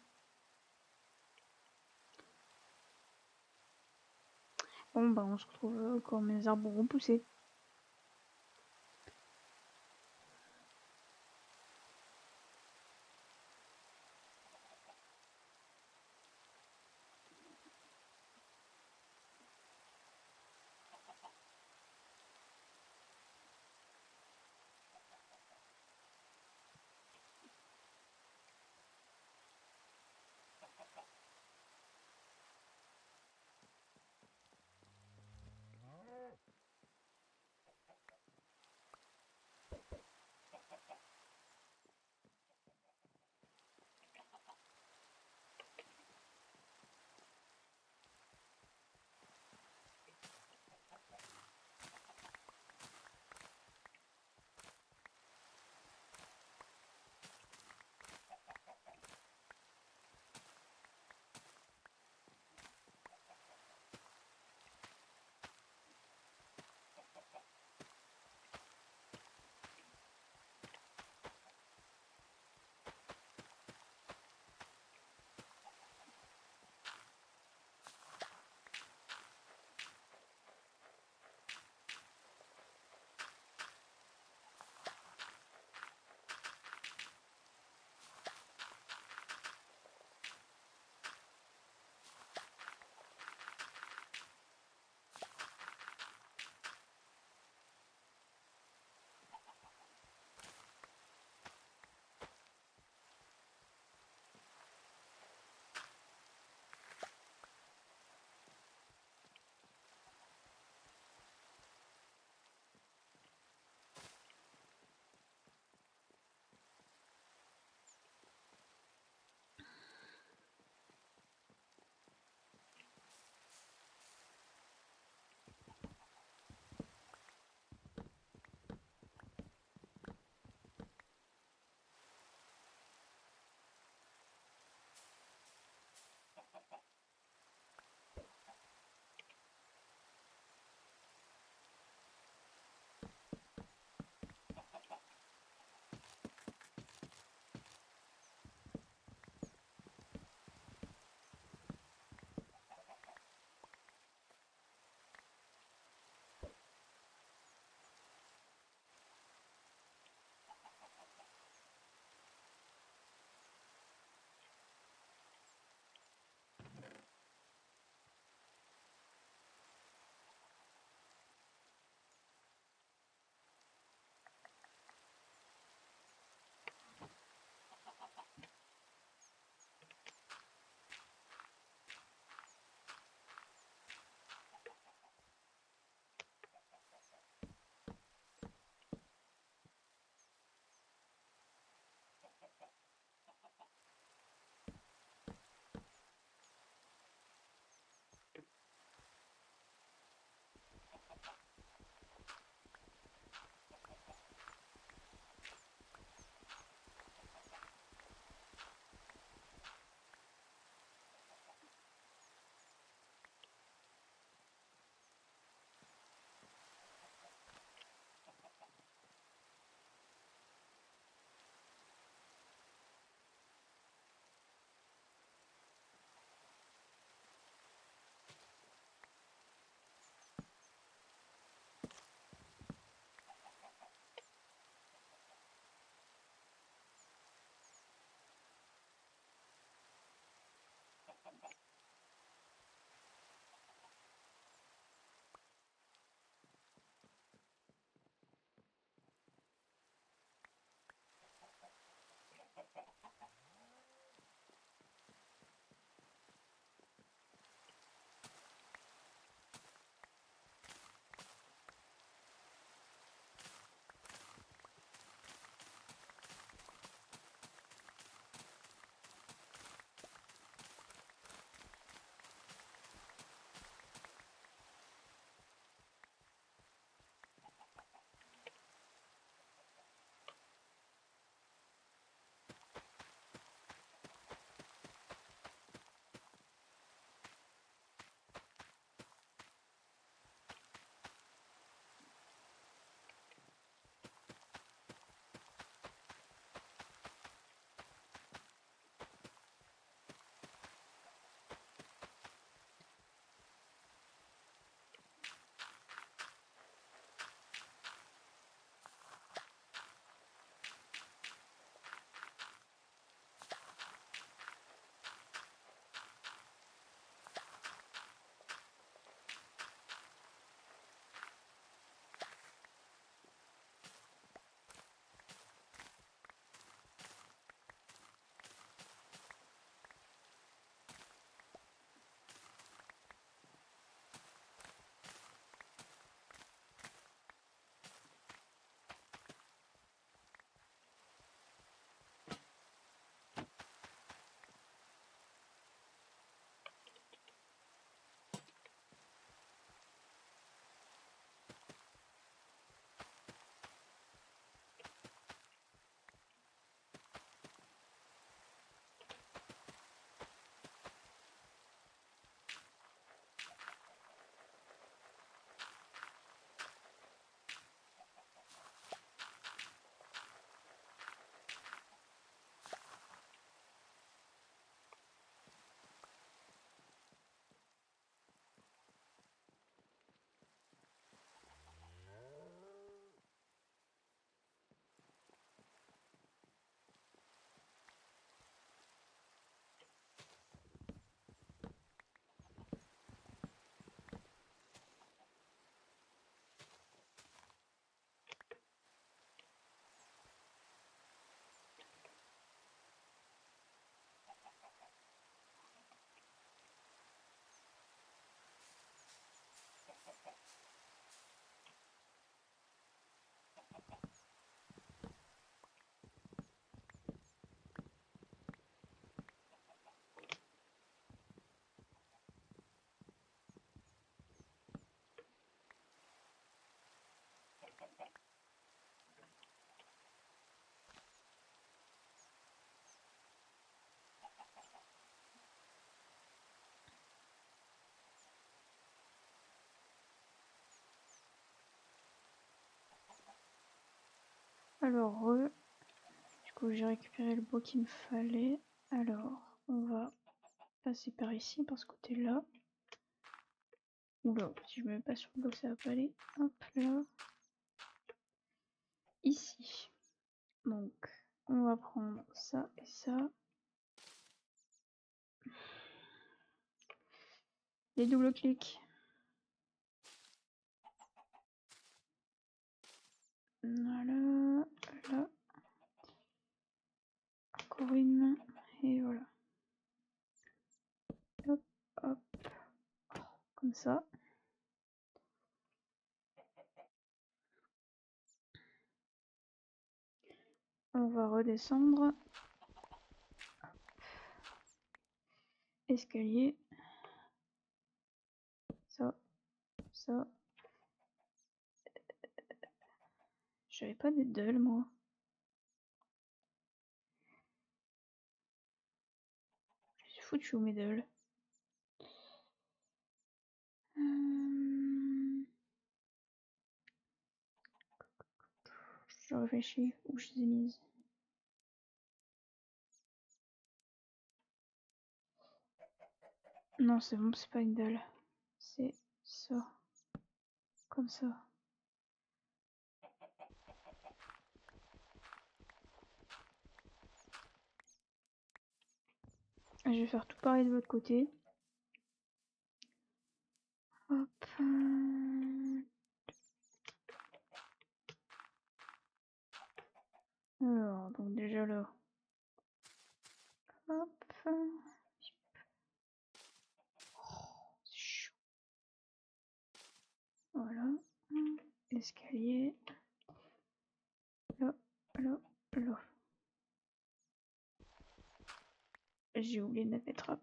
Bon bah on se retrouve quand mes arbres auront poussé. Alors, du coup, j'ai récupéré le bois qu'il me fallait. Alors, on va passer par ici, par ce côté-là. Oula, si je me mets pas sur le bloc, ça va pas aller. Hop là. Ici. Donc, on va prendre ça et ça. Les doubles clics. Voilà. Là. Encore une. Et voilà. Hop, hop. Comme ça. On va redescendre. Escalier. Ça. Ça. J'avais pas des dalles, moi. Je suis foutu mes dalles. Je réfléchis où je les ai mises. Non, c'est bon, c'est pas une dalle. C'est ça. Comme ça. Je vais faire tout pareil de l'autre côté. Hop. Alors, donc déjà là. Hop. C'est chaud. Voilà. Escalier. Là, là, là. J'ai oublié de mettre mes trappes.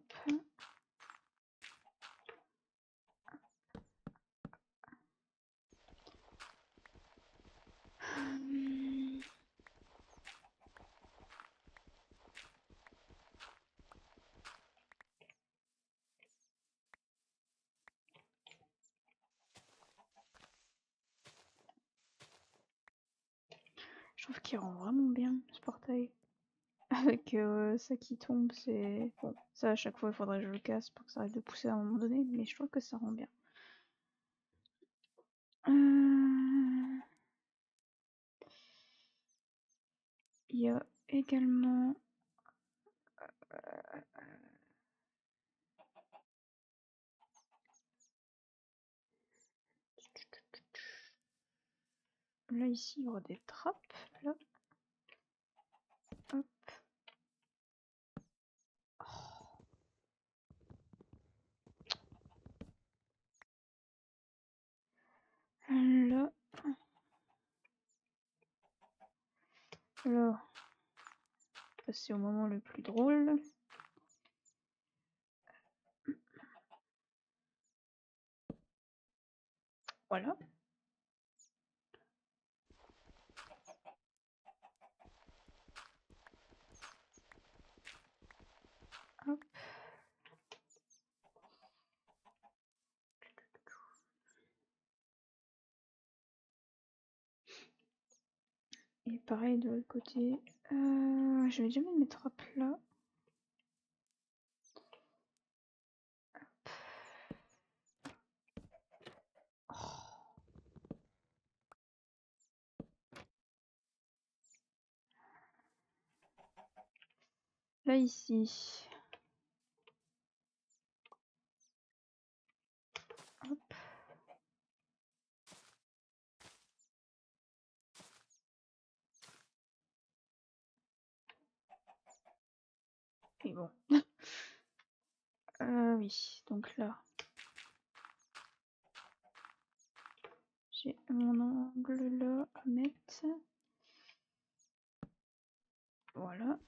Je trouve qu'il rend vraiment bien ce portail. Avec ça qui tombe, c'est... Bon, ça à chaque fois il faudrait que je le casse pour que ça arrête de pousser à un moment donné, mais je trouve que ça rend bien. Il y a également... Là ici il y aura des trappes. Là. Hop. Là. Alors, passer au moment le plus drôle. Voilà. Hop. Et pareil de l'autre côté. Je vais déjà mettre mes trappes là. Là ici. Hop. Et bon. Oui, donc là. J'ai mon angle là à mettre. Voilà.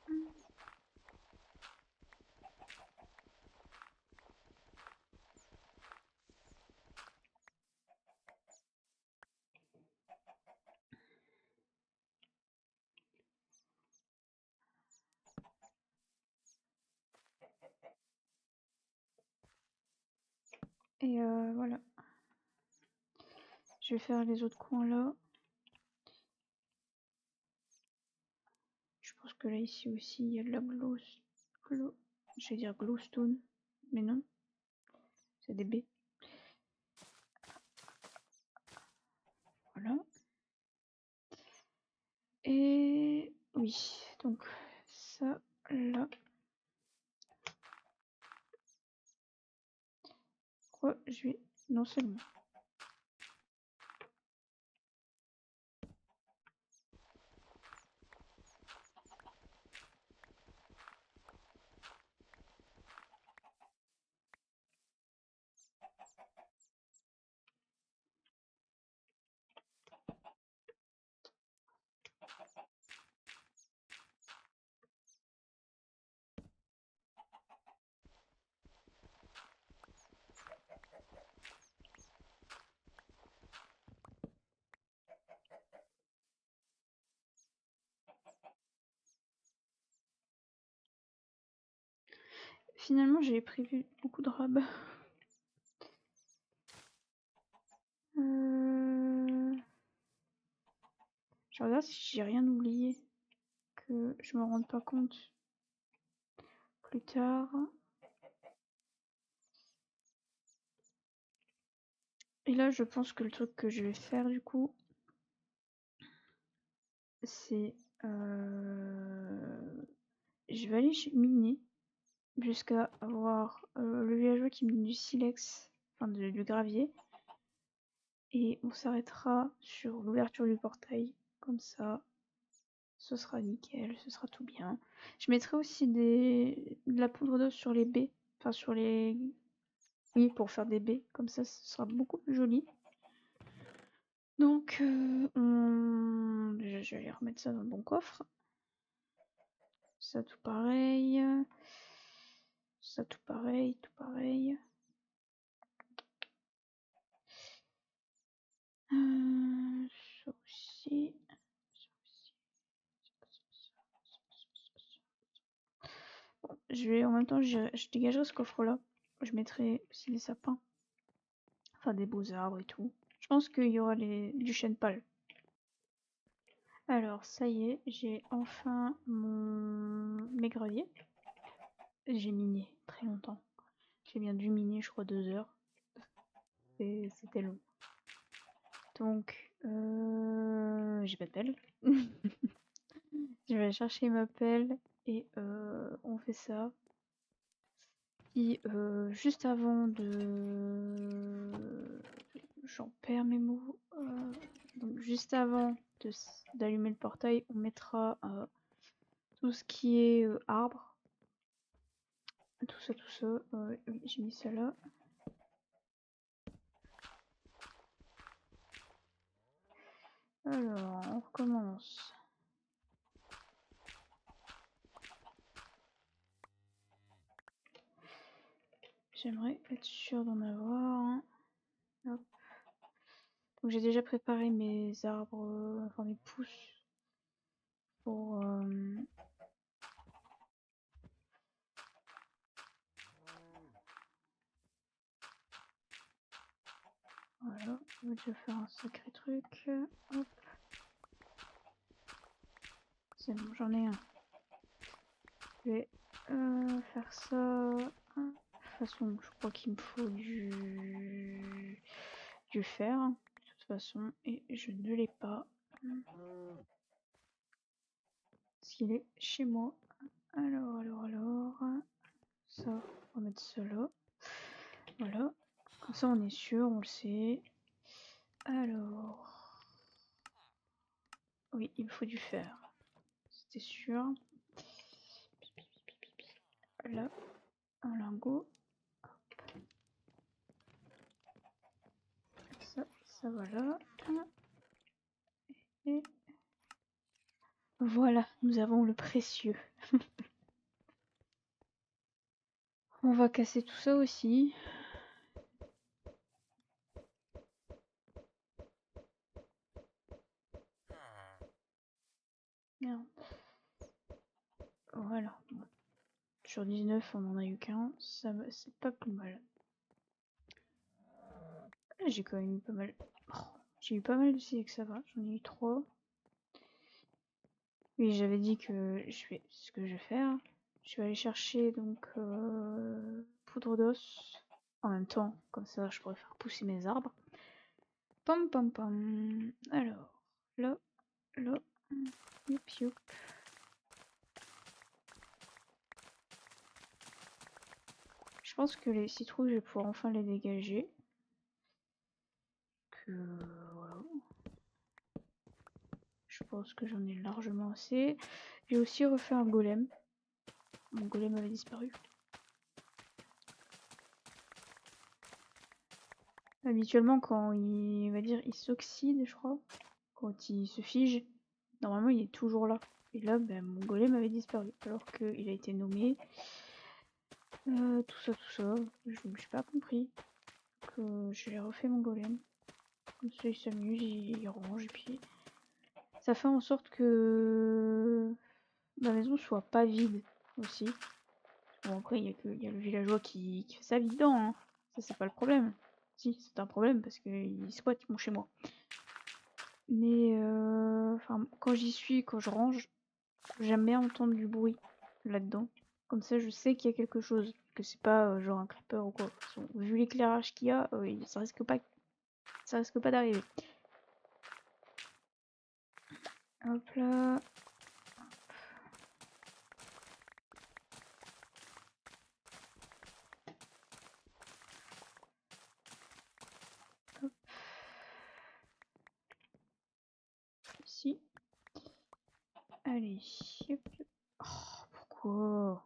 Et voilà. Je vais faire les autres coins là. pense que là, ici aussi, il y a de la je vais dire glowstone, mais non, c'est des baies. Voilà. Et oui, donc ça, là. Quoi, je vais... Non, c'est bon. Finalement, j'ai prévu beaucoup de robes. Je regarde si j'ai rien oublié, que je me rende pas compte plus tard. Et là, je pense que le truc que je vais faire du coup, c'est je vais aller miner jusqu'à avoir le villageois qui me donne du silex, enfin du gravier. Et on s'arrêtera sur l'ouverture du portail, comme ça, ce sera nickel, ce sera tout bien. Je mettrai aussi de la poudre d'eau sur les baies, enfin sur les... Oui, pour faire des baies, comme ça, ce sera beaucoup plus joli. Donc, déjà, je vais aller remettre ça dans le bon coffre. Ça, tout pareil. Ça, tout pareil, tout pareil. Ça aussi. Bon, je vais en même temps, je dégagerai ce coffre-là. Je mettrai aussi des sapins. Enfin, des beaux arbres et tout. Je pense qu'il y aura du chêne pâle. Alors, ça y est, j'ai enfin mes graviers. J'ai miné très longtemps. J'ai bien dû miner, je crois, 2 heures. C'était long. Donc, j'ai pas de pelle. Je vais chercher ma pelle et on fait ça. Puis, juste avant de... J'en perds mes mots. Donc, juste avant d'allumer le portail, on mettra tout ce qui est arbre. Tout ça, tout ça. J'ai mis ça là. Alors, on recommence. J'aimerais être sûre d'en avoir. Hop. Donc j'ai déjà préparé mes arbres, enfin mes pousses pour voilà, on va déjà faire un sacré truc. Hop. C'est bon, j'en ai un. Je vais faire ça. De toute façon, je crois qu'il me faut du fer. De toute façon, et je ne l'ai pas. Parce qu'il est chez moi. Alors. Ça, on va mettre ça là. Voilà. Comme ça, on est sûr, on le sait. Alors. Oui, il me faut du fer. C'était sûr. Là, un lingot. Ça va là. Et voilà, nous avons le précieux. On va casser tout ça aussi. Merde. Voilà. Bon. Sur 19, on en a eu qu'un. Ça, c'est pas plus mal. J'ai quand même eu pas mal. Oh, j'ai eu pas mal de silex, ça va. J'en ai eu 3. Oui, j'avais dit que ce que je vais faire. Je vais aller chercher donc poudre d'os en même temps, comme ça je pourrais faire pousser mes arbres. Pam pam pam. Alors, là, là, youp youp. Je pense que les citrouilles, je vais pouvoir enfin les dégager. Voilà. Je pense que j'en ai largement assez. J'ai aussi refait un golem. Mon golem avait disparu. Habituellement, quand il va dire il s'oxyde, je crois, quand il se fige, normalement il est toujours là. Et là, ben, mon golem avait disparu, alors qu'il a été nommé. Tout ça, je n'ai pas compris. Que j'ai refait mon golem. Comme ça, il s'amuse, il range, et puis ça fait en sorte que ma maison soit pas vide aussi. Bon, après, il y a le villageois qui fait sa vie dedans, hein. Ça, c'est pas le problème. Si, c'est un problème parce qu'il squatte mon chez moi. Mais quand j'y suis, quand je range, j'aime bien entendre du bruit là-dedans. Comme ça, je sais qu'il y a quelque chose. Que c'est pas genre un creeper ou quoi. De toute façon, vu l'éclairage qu'il y a, ça risque pas d'arriver. Hop là. Hop. Ici. Allez. Hop. Oh, pourquoi?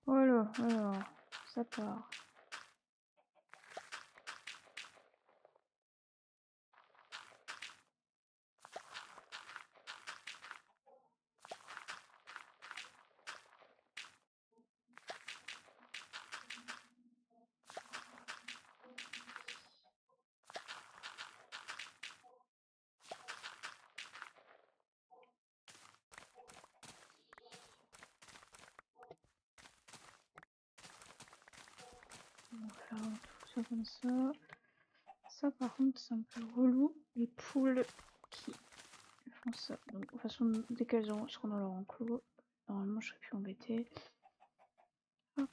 Voilà, alors, ça part. On va faire tout ça comme ça. Ça, par contre, c'est un peu relou. Les poules qui font ça. Donc, de toute façon, dès qu'elles seront dans leur enclos, normalement, je serai plus embêtée. Hop.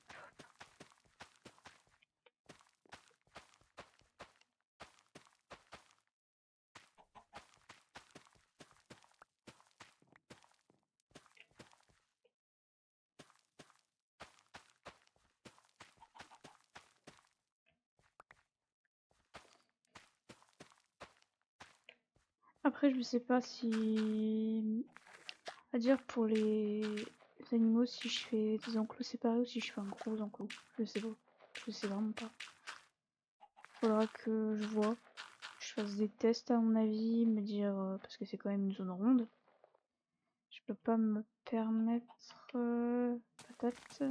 Après, je sais pas si... À dire pour les animaux, si je fais des enclos séparés ou si je fais un gros enclos. Je sais pas. Je sais vraiment pas. Faudra que je vois. Je fasse des tests à mon avis, me dire... parce que c'est quand même une zone ronde. Je peux pas me permettre... patate.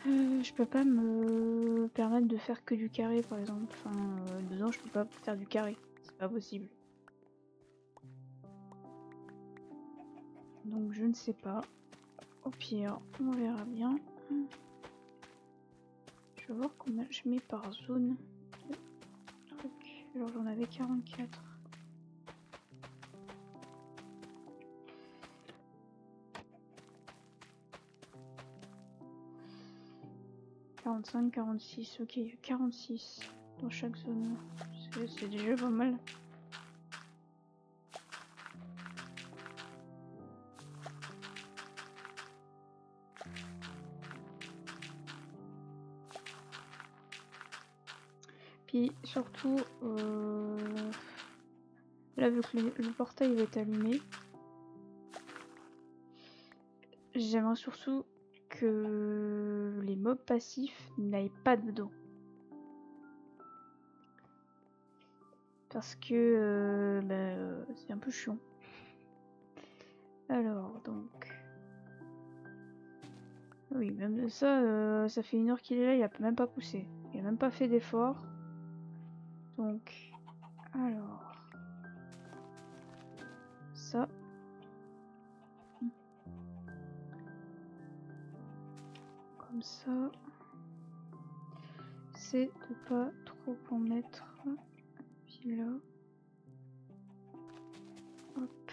Je peux pas me permettre de faire que du carré par exemple. Enfin, dedans je peux pas faire du carré. C'est pas possible. Donc je ne sais pas. Au pire, on verra bien. Je vais voir combien je mets par zone. Truc. Alors j'en avais 44. « 45, 46, ok, 46 dans chaque zone. C'est déjà pas mal. Puis surtout, là vu que le portail va être allumé, j'aimerais surtout que les mobs passifs n'aillent pas dedans. Parce que c'est un peu chiant. Alors, donc... Oui, même ça, ça fait 1 heure qu'il est là, il a même pas poussé. Il a même pas fait d'effort. Donc, alors... Ça. Comme ça. C'est de pas trop en mettre. Puis là. Hop.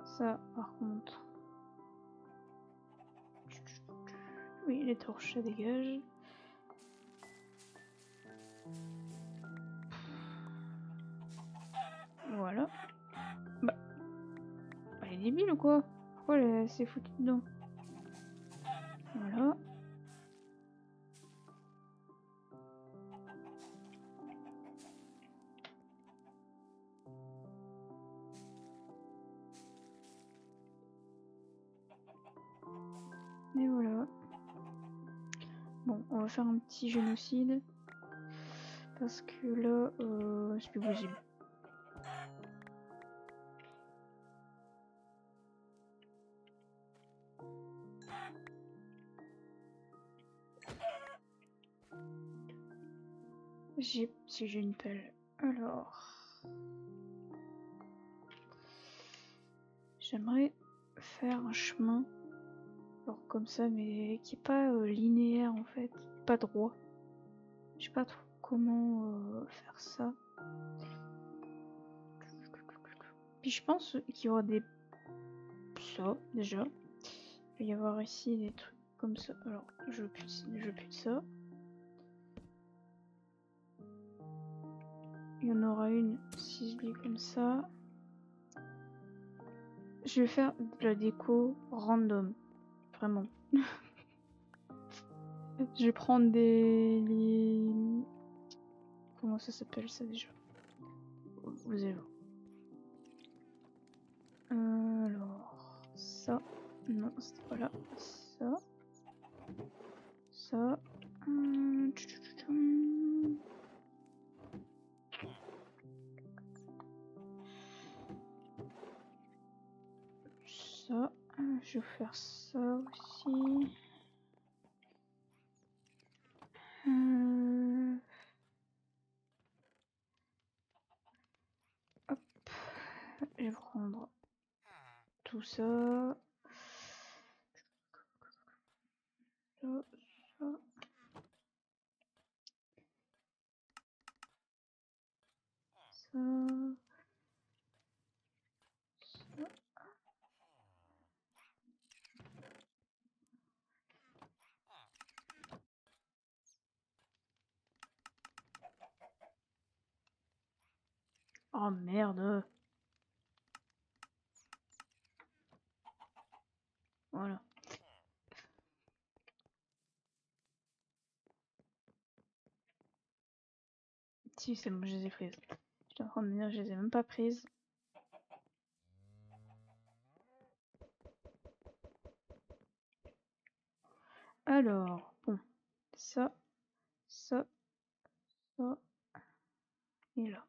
Ça, par contre. Oui, les torches, ça dégage. Voilà. Bah. Elle est débile ou quoi? Pourquoi elle s'est foutue dedans? Voilà. Et voilà. Bon, on va faire un petit génocide. Parce que là, c'est plus possible. Si j'ai une pelle. Alors. J'aimerais faire un chemin. Alors comme ça, mais qui est pas linéaire en fait. Pas droit. Je sais pas trop comment faire ça. Puis je pense qu'il y aura des... Ça, déjà. Il va y avoir ici des trucs comme ça. Alors, je veux plus de ça. Il y en aura une ciselée comme ça. Je vais faire de la déco random. Vraiment. Je vais prendre des... Comment ça s'appelle ça déjà? Vous allez voir. Alors... Ça... Non, c'était pas là. Ça... Ça... Ça... Je vais faire ça aussi. Hop. Je vais prendre tout ça. Ça, ça. Ça. Ça. Oh merde. Voilà. Si, c'est bon, je les ai prises. J'étais en train de me dire, je les ai même pas prises. Alors, bon. Ça. Ça. Ça. Et là.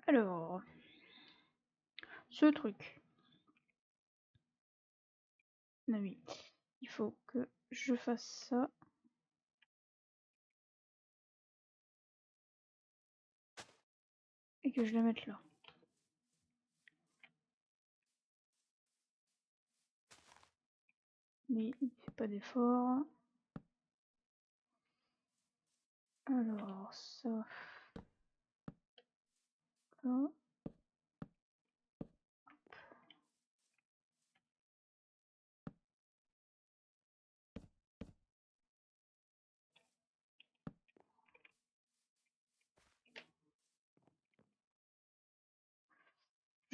Alors. Ce truc. Ah oui. Il faut que je fasse ça. Et que je la mette là. Mais il fait pas d'effort. Alors, ça. Là.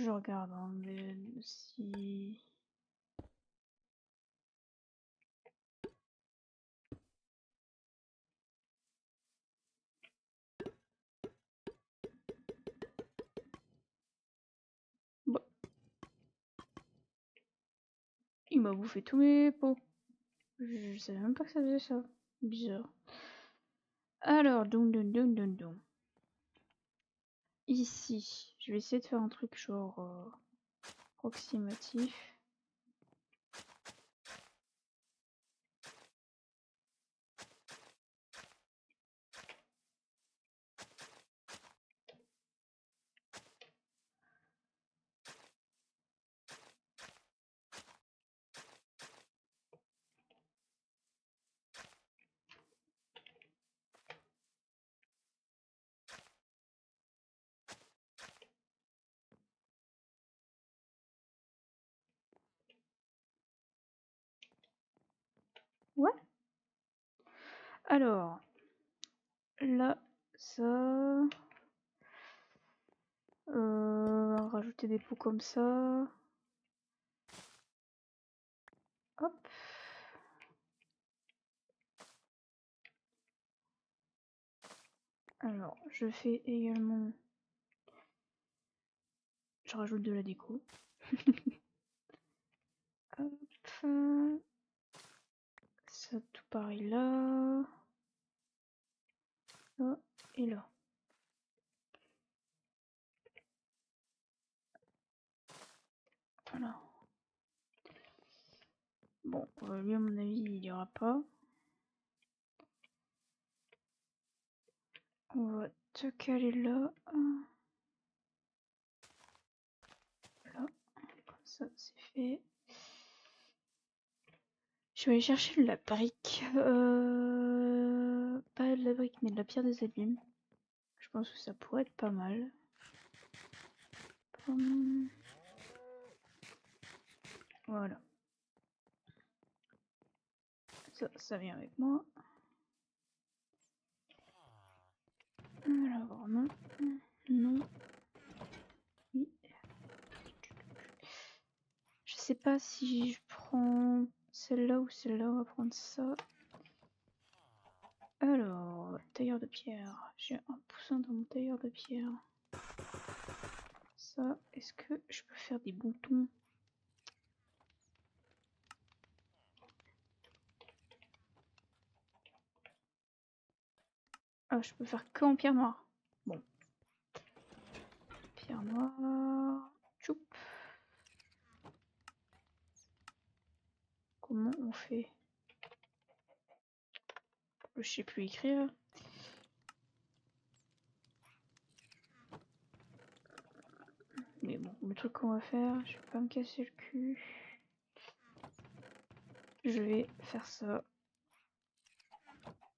Je regarde hein, si... Bah. Il m'a bouffé tous mes pots. Je savais même pas que ça faisait ça. Bizarre. Alors, donc. Ici, je vais essayer de faire un truc genre approximatif. Ouais. Alors, là, ça... rajouter des pots comme ça. Hop. Alors, je fais également... Je rajoute de la déco. Hop. Ça, tout pareil là. Là et là. Voilà. Bon, lui à mon avis, il ira pas. On va te caler là. Là. Comme ça, c'est fait. Je vais aller chercher de la brique. Pas de la brique, mais de la pierre des abîmes. Je pense que ça pourrait être pas mal. Voilà. Ça vient avec moi. Alors, non. Non. Oui. Je sais pas si je prends celle-là ou celle-là. On va prendre ça. Alors, tailleur de pierre. J'ai un poussin dans mon tailleur de pierre. Ça, est-ce que je peux faire des boutons? Ah, je peux faire que en pierre noire. Bon. Pierre noire. Tchoup. Comment on fait? Je sais plus écrire. Mais bon, le truc qu'on va faire, je vais pas me casser le cul. Je vais faire ça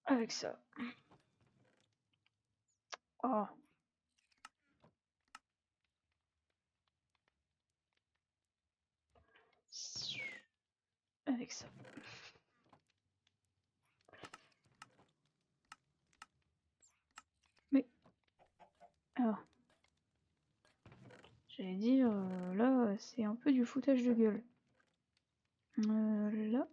avec ça. Oh. Avec ça. Mais... Alors... J'allais dire, là, c'est un peu du foutage de gueule. Là...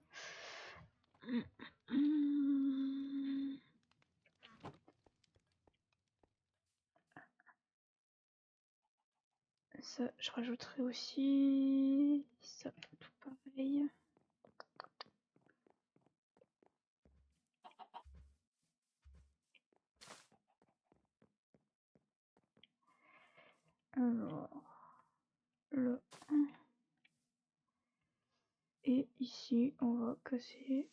Ça, je rajouterai aussi... Ça, tout pareil. Alors... Là... Et ici, on va casser...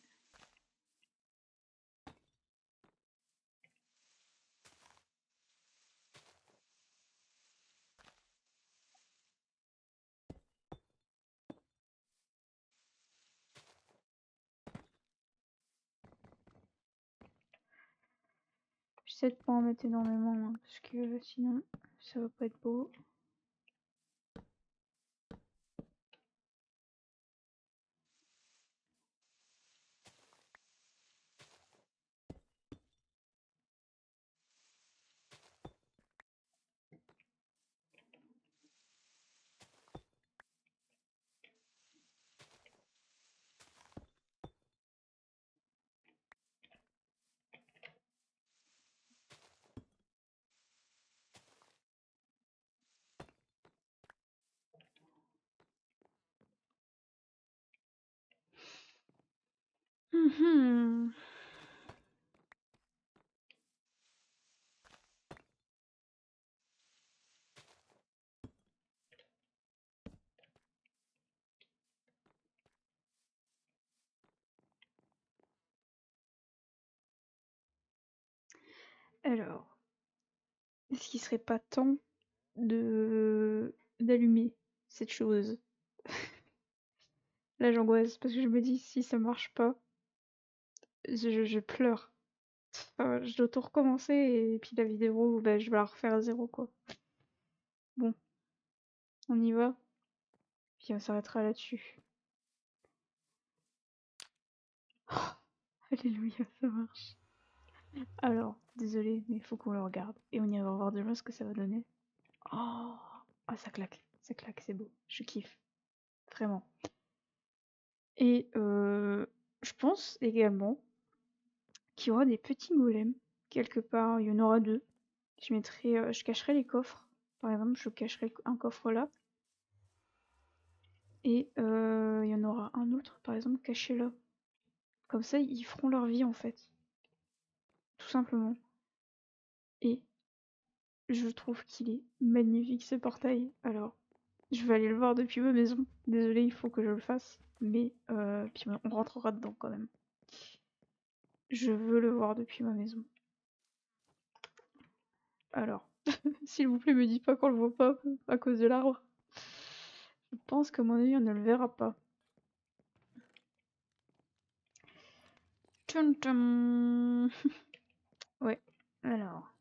J'essaie de pas en mettre énormément, hein, parce que sinon, ça va pas être beau. Hmm. Alors, est-ce qu'il serait pas temps d'allumer cette chose? Là, j'angoisse parce que je me dis si ça marche pas, je pleure. Enfin, je dois tout recommencer et puis la vidéo, bah, je vais la refaire à zéro, quoi. Bon, on y va, puis on s'arrêtera là-dessus. Oh, alléluia, ça marche. Alors, désolé, mais il faut qu'on le regarde. Et on ira voir demain ce que ça va donner. Oh, ah, ça claque, c'est beau. Je kiffe, vraiment. Et je pense également qu'il y aura des petits golems quelque part. Il y en aura deux. Je cacherai les coffres. Par exemple, je cacherai un coffre là. Et il y en aura un autre, par exemple, caché là. Comme ça, ils feront leur vie en fait. Tout simplement. Et je trouve qu'il est magnifique ce portail. Alors, je vais aller le voir depuis ma maison. Désolée, il faut que je le fasse. Mais puis on rentrera dedans quand même. Je veux le voir depuis ma maison. Alors, s'il vous plaît, me dites pas qu'on le voit pas à cause de l'arbre. Je pense qu'à mon avis, on ne le verra pas. Tchum tchum. Ouais, alors.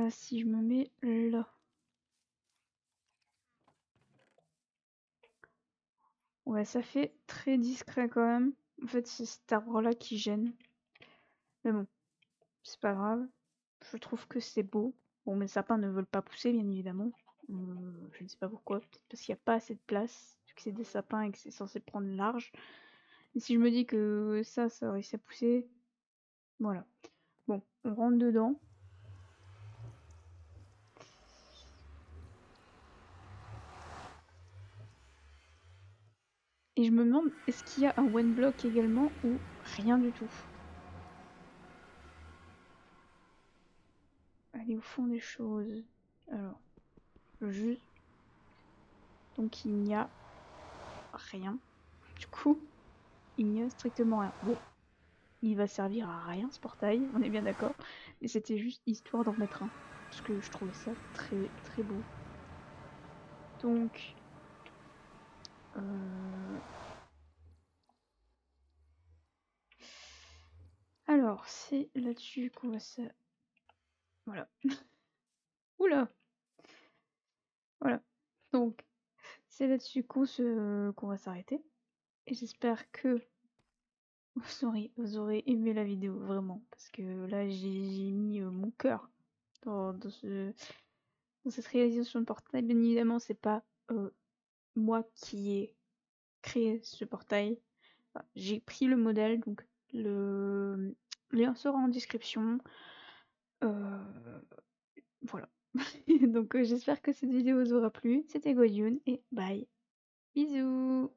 Si je me mets là. Ouais, ça fait très discret quand même. En fait, c'est cet arbre-là qui gêne. Mais bon, c'est pas grave. Je trouve que c'est beau. Bon, mes sapins ne veulent pas pousser, bien évidemment. Je ne sais pas pourquoi. Peut-être parce qu'il n'y a pas assez de place. Vu que c'est des sapins et que c'est censé prendre large. Et si je me dis que ça réussit à pousser. Voilà. Bon, on rentre dedans. Et je me demande, est-ce qu'il y a un one block également ou rien du tout? Aller au fond des choses. Alors, juste. Donc il n'y a rien. Du coup, il n'y a strictement rien. Bon, il va servir à rien ce portail, on est bien d'accord. Mais c'était juste histoire d'en mettre un. Parce que je trouvais ça très très beau. Donc, alors, c'est là-dessus qu'on va se... Voilà. Oula. Voilà. Donc, c'est là-dessus qu'on va s'arrêter. Et j'espère que vous aurez aimé la vidéo, vraiment. Parce que là, j'ai mis mon cœur dans cette réalisation de portail. Bien évidemment, c'est pas moi qui ai créé ce portail. Enfin, j'ai pris le modèle, donc le lien sera en description. Voilà. Donc j'espère que cette vidéo vous aura plu. C'était Goyun et bye. Bisous.